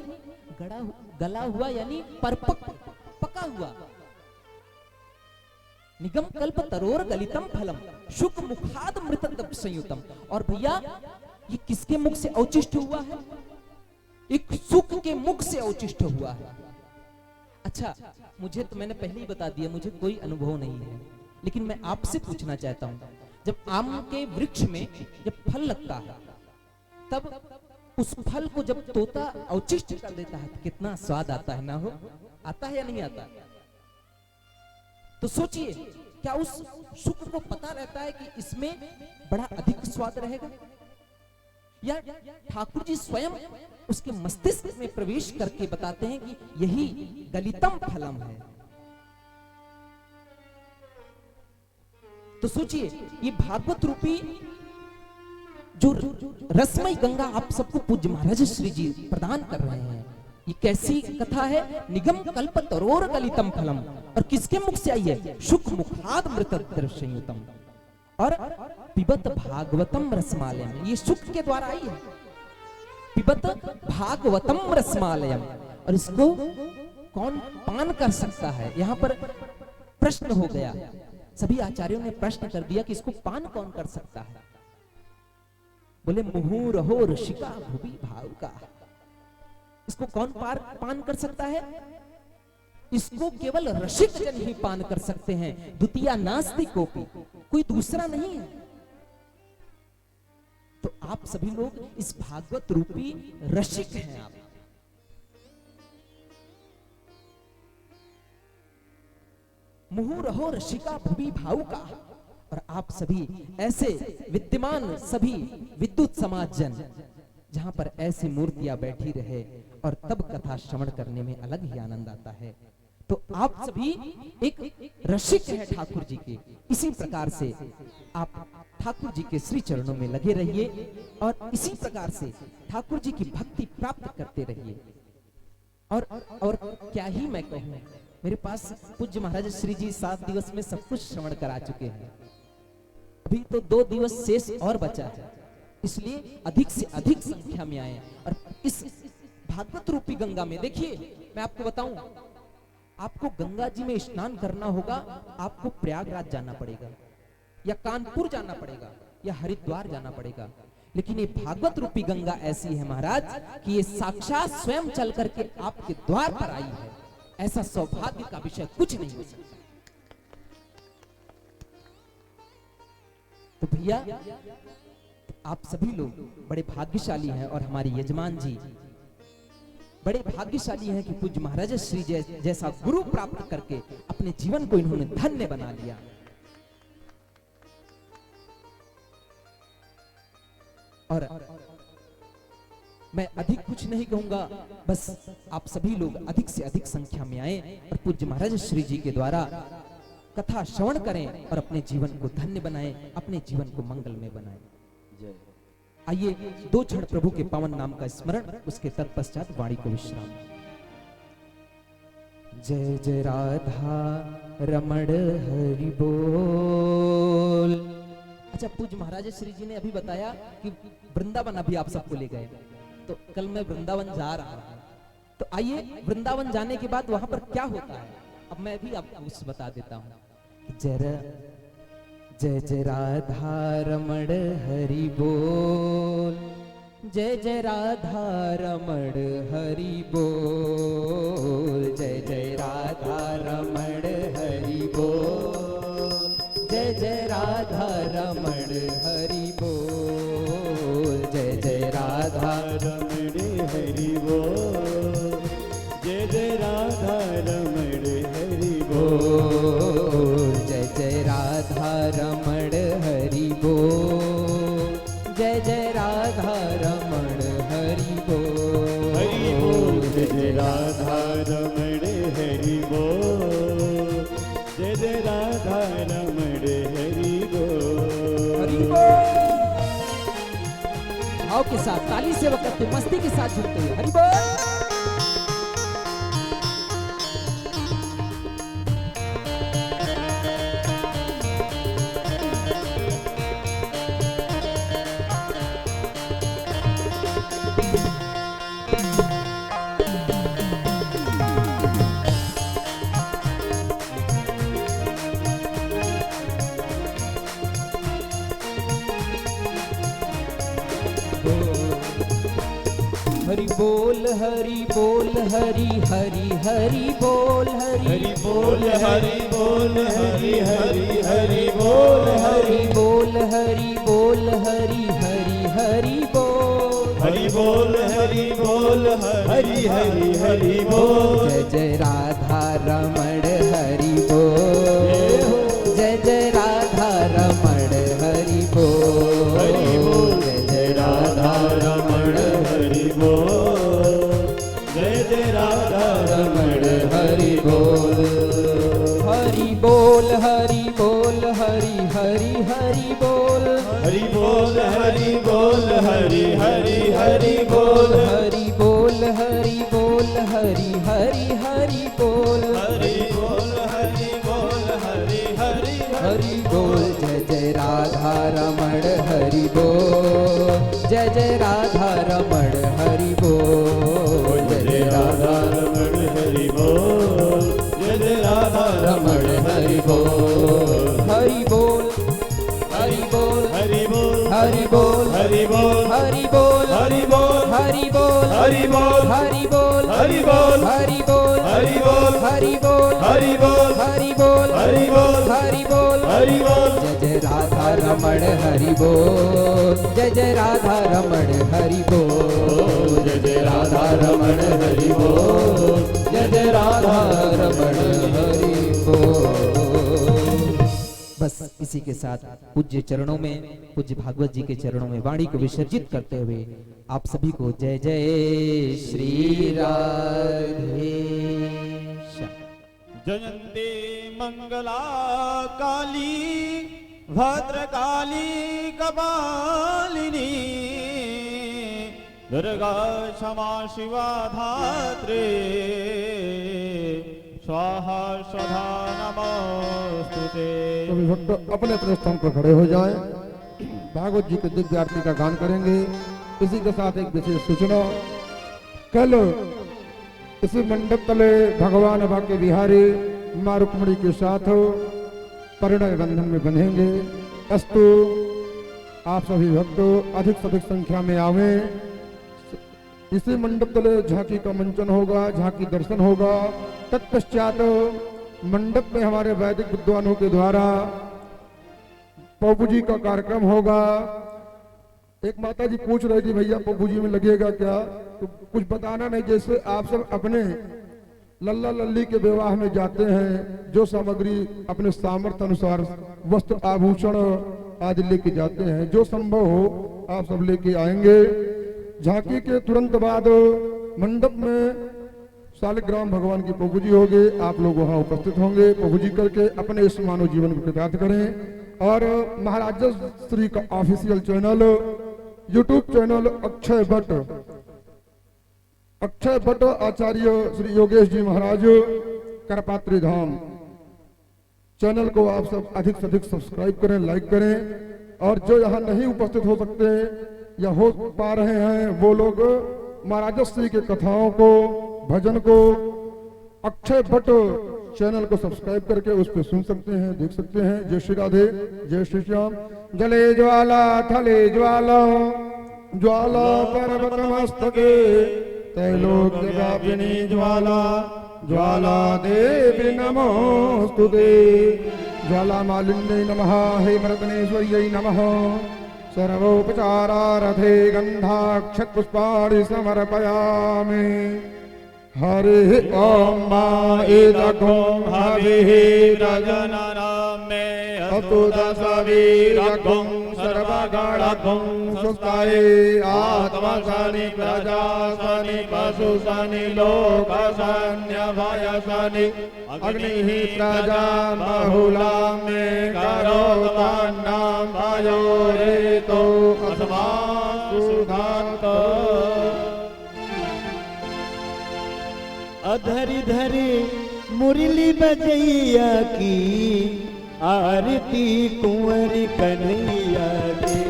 गला हुआ यानी परपक्व पका हुआ। निगम कल्प तरोर गलितम फलम शुक मुखाद मृत संयुतम। और भैया ये किसके मुख से अवचिष्ट हुआ है, एक सुख के मुख से अवचिष्ट हुआ है। अच्छा, मुझे तो मैंने पहले ही बता दिया मुझे कोई अनुभव नहीं है, लेकिन मैं आपसे पूछना चाहता हूं, जब आम के वृक्ष में जब फल लगता है तब उस फल को जब तोता अवचिष्ट कर देता है तो कितना स्वाद आता है ना, हो आता है या नहीं आता। तो सोचिए क्या उस सुख को पता रहता है कि इसमें बड़ा अधिक स्वाद रहेगा, या ठाकुर जी स्वयं उसके मस्तिष्क में प्रवेश करके बताते हैं कि यही गलितम फलम है। तो सोचिए ये भागवत रूपी जो रसमय गंगा आप सबको पूज्य महाराज श्री जी प्रदान कर रहे हैं, ये कैसी कथा है। निगम कल्प तरोर गलितम फलम, और किसके मुख से आई है, शुक मुखाद मृत संयुतम, और पिबत भागवतम रसमालयम, ये शुक के द्वारा आई है। पिबत भागवतम रसमालयम, और इसको कौन पान कर सकता है। यहां पर प्रश्न हो गया, सभी आचार्यों ने प्रश्न कर दिया कि इसको पान कौन कर सकता है। बोले मुहुरहो ऋषिका भुवि भावुका, इसको कौन पान कर सकता है, इसको केवल रसिक जन ही पान कर सकते हैं, द्वितीया नास्ति कोपि, कोई दूसरा नहीं है। तो आप सभी लोग इस भागवत रूपी रसिक हैं। आप मुहुरहो ऋषिका भुवि भावुका, और आप सभी ऐसे विद्यमान सभी विद्युत समाज जन जहां पर ऐसी मूर्तियां बैठी रहे और तब कथा श्रवण करने में अलग ही आनंद आता है। तो आप सभी एक रसिक है ठाकुर जी के। इसी प्रकार से आप ठाकुर जी के श्री चरणों में लगे रहिए और इसी प्रकार से ठाकुर जी की भक्ति प्राप्त करते रहिए। और क्या ही मैं कहूं, मेरे पास पूज्य महाराज श्री जी 7 दिवस में सब कुछ श्रवण करा चुके हैं, अभी तो 2 दिवस शेष और बचा है, इसलिए अधिक से अधिक संख्या में आए। और इस भागवत रूपी गंगा में देखिए मैं आपको बताऊं, आपको गंगा जी में स्नान करना होगा, आपको प्रयागराज जाना पड़ेगा या कानपुर जाना पड़ेगा या हरिद्वार जाना पड़ेगा, लेकिन ये भागवत रूपी गंगा ऐसी है महाराज कि ये साक्षात स्वयं चल करके आपके द्वार पर आई है। ऐसा सौभाग्य का विषय कुछ नहीं हो सकता। तो भैया आप सभी लोग बड़े भाग्यशाली हैं और हमारे यजमान जी बड़े भाग्यशाली हैं कि पूज्य महाराज श्री जैसा गुरु प्राप्त करके अपने जीवन को इन्होंने धन्य बना लिया। और मैं अधिक कुछ नहीं कहूंगा, बस आप सभी लोग अधिक से अधिक संख्या में आए और पूज्य महाराज श्री जी के द्वारा कथा श्रवण करें और अपने जीवन को धन्य बनाएं, अपने जीवन को मंगलमय बनाएं। आइए 2 क्षण प्रभु के पावन नाम का स्मरण, उसके तत्पश्चात वाणी को विश्राम। जय जय राधा रमण हरि बोल। अच्छा, पूज्य महाराज श्री जी ने अभी बताया कि वृंदावन अभी आप सबको ले गए, तो कल मैं वृंदावन जा रहा हूं, तो आइए वृंदावन जाने के बाद वहां पर क्या होता है अब मैं भी आपको बता देता हूं। जरा जय जय राधा रमण हरि बोल, जय जय राधा रमण हरि बोल, जय जय राधा रमण हरि बोल, जय जय राधा रमण हरि बोल, जय जय राधा रमण हरि बोल, जय जय राधा रमण हरि बोल, जय जय राधा रमण हरि बोल, जय जय राधा रमण हरि बोल, हरि बोल, जय जय राधा रमण हरि बोल, जय जय राधा रमण हरि बोल, हरि बोल। भाव के साथ ताली से वक्त मस्ती के साथ झूमते हुए हरि बोल। हरि बोल हरि बोल हरि हरि हरि बोल हरि बोल हरि बोल हरि हरि हरि बोल हरि बोल हरि बोल हरि हरि हरि बोल हरि बोल हरि बोल हरि हरि हरि बोल, जय जय राधा रमण हरि बोल, जय जय राधा रमण हरि बोल, हरि बोल, जय जय राधा रमण हरि बोल, जय जय राधा रमण हरि बोल, हरि बोल हरि बोल हरि हरि हरि बोल हरि बोल हरि बोल हरि हरि हरि बोल, हरि बोल हरि बोल हरि हरि हरि बोल हरि बोल हरि बोल हरि हरि हरि बोल, जय जय राधा रमण हरि बोल, जय जय राधा रमण हरि बोल, जय जय राधा रमण हरि बोल, जय जय राधा रमण हरि बोल, हरि बोल हरि बोल हरि बोल हरि बोल हरि बोल हरि बोल हरि बोल हरि बोल हरि बोल हरि बोल हरि बोल हरि बोल हरि बोल हरि बोल हरि बोल हरि बोल हरि बोल हरि बोल हरि बोल, जय जय राधा रमण हरि बोल, जय जय राधा रमण हरि बोल, जय जय राधा रमण हरि बोल, जय जय राधा रमण हरि बोल। बस इसी के साथ पूज्य चरणों में, पूज्य भागवत जी के चरणों में वाणी को विसर्जित करते हुए आप सभी को जय जय श्री राधे श्याम। जयन्ती मंगला काली भद्रकाली कपालिनी दुर्गा क्षमा शिवा धात्रे स्वाहा स्वधा नमोस्तुते। सभी भक्त अपने अपने स्थान पर खड़े हो जाएं, भागवत जी के दिव्य आरती का गान करेंगे। इसी के साथ एक विशेष सूचना, कल इसी मंडप तले भगवान बाके बिहारी मां रुक्मणी के साथ परिणय बंधन में बंधेंगे। अस्तु आप सभी भक्त अधिक से अधिक संख्या में आवे। इसी मंडप तले झांकी का मंचन होगा, झांकी दर्शन होगा। तत्पश्चात मंडप में हमारे वैदिक विद्वानों के द्वारा पप्पू जी का कार्यक्रम होगा। एक माता जी पूछ रही थी भैया पप्पू जी में लगेगा क्या, तो कुछ बताना नहीं। जैसे आप सब अपने लल्ला लल्ली के विवाह में जाते हैं, जो सामग्री अपने सामर्थ्य अनुसार वस्त्र आभूषण आदि लेके जाते हैं, जो संभव हो आप सब लेके आएंगे। झांकी के तुरंत बाद मंडप में शालिग्राम भगवान की प्रभु जी होंगे, आप लोग वहां उपस्थित होंगे। प्रभु जी करके अपने इस मानव जीवन को कृतार्थ करें। और महाराज श्री का official channel, YouTube channel Akshay Bhatt Acharya Shri Yogesh ji Maharaj Karpatri Dham channel को आप सब अधिक से अधिक सब्सक्राइब करें, लाइक करें। और जो यहाँ नहीं उपस्थित हो सकते या हो पा रहे हैं, वो लोग महाराज श्री के कथाओं को, भजन को अक्षय भट्ट चैनल को सब्सक्राइब करके उस पर सुन सकते हैं, देख सकते हैं। जय श्री राधे, जय श्री श्याम। जले ज्वाला थले ज्वाला, ज्वाला पर्वत मस्तके, त्रैलोक व्यापिनी ज्वाला, ज्वाला देवी नमोस्तुते। ज्वाला मालिन्यै नमः, हेमरत्नेश्वर्यै नमः। सर्वोपचारारथे गन्धाक्षतपुष्पाणि समर्पयामि। हरिः ॐ मा एतको हविः रजननामे अतु दशवीरकं सर्वगणकं सुस्ताये आत्मसनि प्रजासनि पशुसनि लोकसन्यभयसनि अग्निः प्रजा बहुलां मे करोतान्नां भयोरेतो अस्मासु धात। अधर धरे मुरली बजैया की आरती कुंवर कन्हैया की।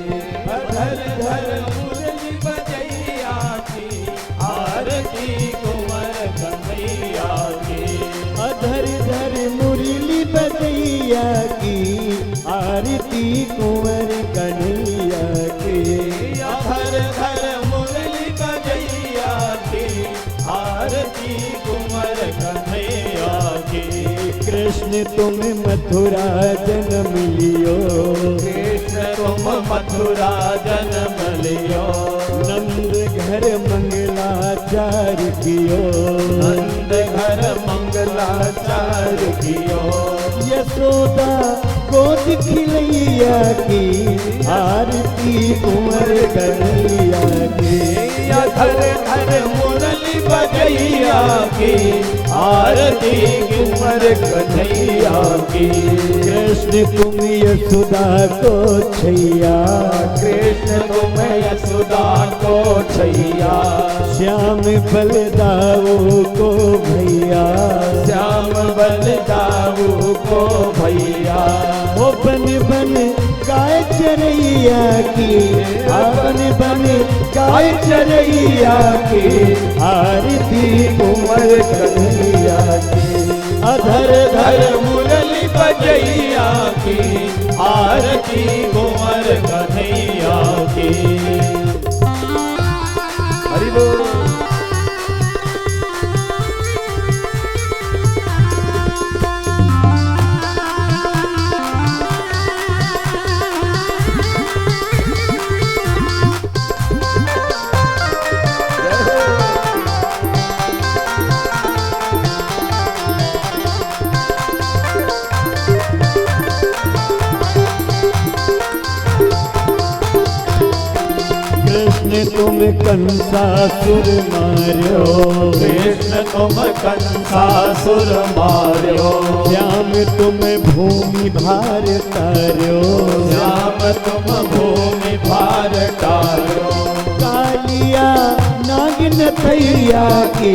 अधर धर मुरली बजैया की आरती कुंवर कन्हैया की। अधर धर मुरली बजैया की आरती कुंवर कन्हैया की। अधर धर मुरली बजैया की आरती कुंवर कन्हैया की। कृष्ण तुम मथुरा जन्म लियो, कृष्ण तुम मथुरा जन्म लियो। नंद घर मंगलाचार कियो, नंद घर मंगलाचार कियो। यशोदा गोद खिलैया की आरती कुंवर कन्हैया की। अधर धर मुरली बजैया की आरती कुंवर कन्हैया की। कृष्ण तुम यशोदा को छैया, कृष्ण तुम यशोदा को छैया। श्याम बलदाऊ को भैया, श्याम बलदाऊ को भैया। ओ बन बन गाय चरैया की, बन बन गाय चरैया की आरती कुंवर कन्हैया की। अधर धर मुरली बजैया की आरती कुंवर कन्हैया की। हरि बोल। कृष्ण तुम कंसासुर मार्यो, कृष्ण तुम कंसासुर मार्यो। श्याम तुम भूमि भार तार्यो, श्याम तुम भूमि भार तार्यो। कालिया नागिन थैया की,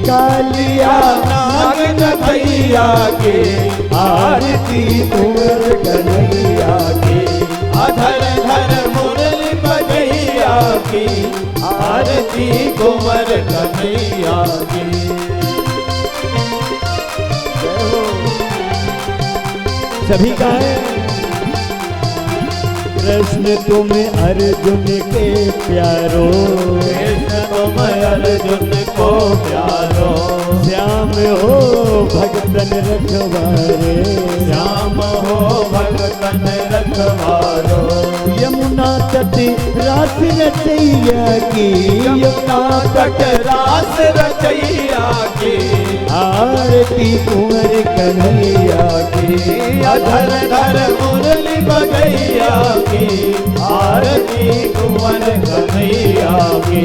कालिया नागिन थैया की आरती कुंवर कन्हैया की। अधर धर मुरली बजैया की आरती कुंवर कन्हैया की। सभी गाए। कृष्ण तुम अर्जुन के प्यारो, कृष्ण तुम अर्जुन को प्यारो। श्याम हो भगतन रखवारे, श्याम हो भगतन रखवारो। यमुना तट रास रचैया की, यमुना तट रास रचैया की आरती कुंवर कन्हैया की। अधर धर मुरली बजैया की आरती कुंवर कन्हैया की।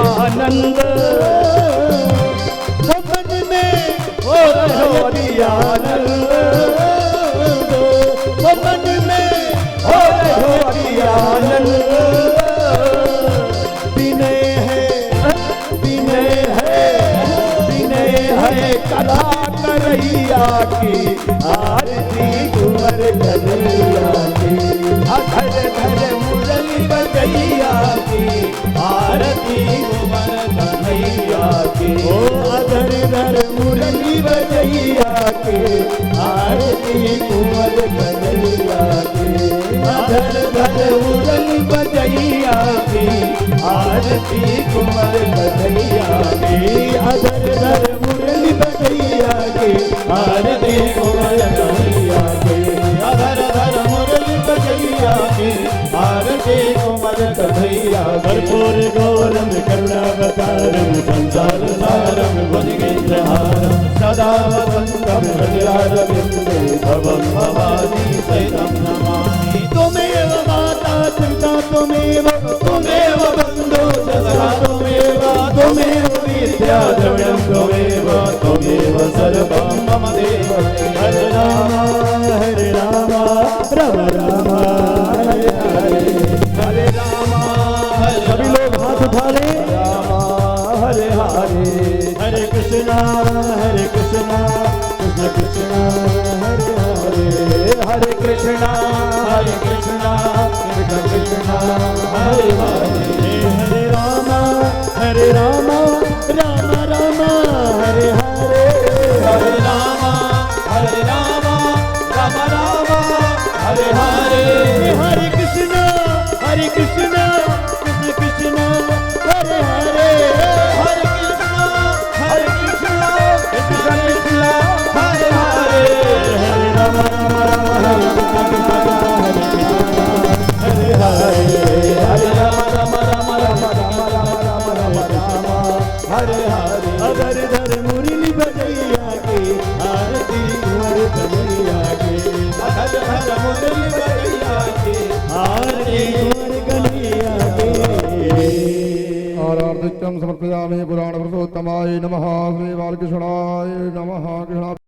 आनंद वो मन में हो रहो अति आनंद वो मन में हो रहो अति आनंद विनय है कला करैया की आरती कुंवर कन्हैया की अधर धर मुरली बजैया की आरती कुंवर कन्हैया की ओ अधर धर मुरली बजैया की आरती कुंवर कन्हैया की अधर धर मुरली बजैया की आरती कुंवर कन्हैया की अधर धर मुरली बजैया की आरती कुंवर कन्हैया की अधर धर मुरली बजैया की आरती कुंवर कन्हैया कर्पूर गौरम करुणावतारम संसार सारम भुजगेन्द्रहारम सदा वसंतम हृदयारविंदे भवं भवानी सहितं नमामि त्वमेव माता पिता त्वमेव बन्धो सखा त्वमेव विद्या द्रविणं त्वमेव सर्वं मम देव हरे राम राम राम हरे हरे राम सभी लोग हाथ उठा ले राम हरे हरे हरे कृष्णा कृष्ण कृष्ण हरे हरे हरे कृष्णा कृष्ण कृष्ण हरे हरे हरे राम राम राम हरे हरे हरे राम राम राम हरे हरे हरे कृष्ण कृष्ण कृष्ण हरे हरे हरे कृष्ण कृष्ण कृष्ण हरे हरे हरे राम हरे हरे हरे राम हरे हरे अधर धर मुरली बजैया के आरती कुंवर कन्हैया के अधर धर मुरली बजैया के आरती कुंवर कन्हैया के और आर्तिक्यम समर्पयामि पुराण पुरुषोत्तमाय नमः श्री बालकृष्णाय नमः कृष्ण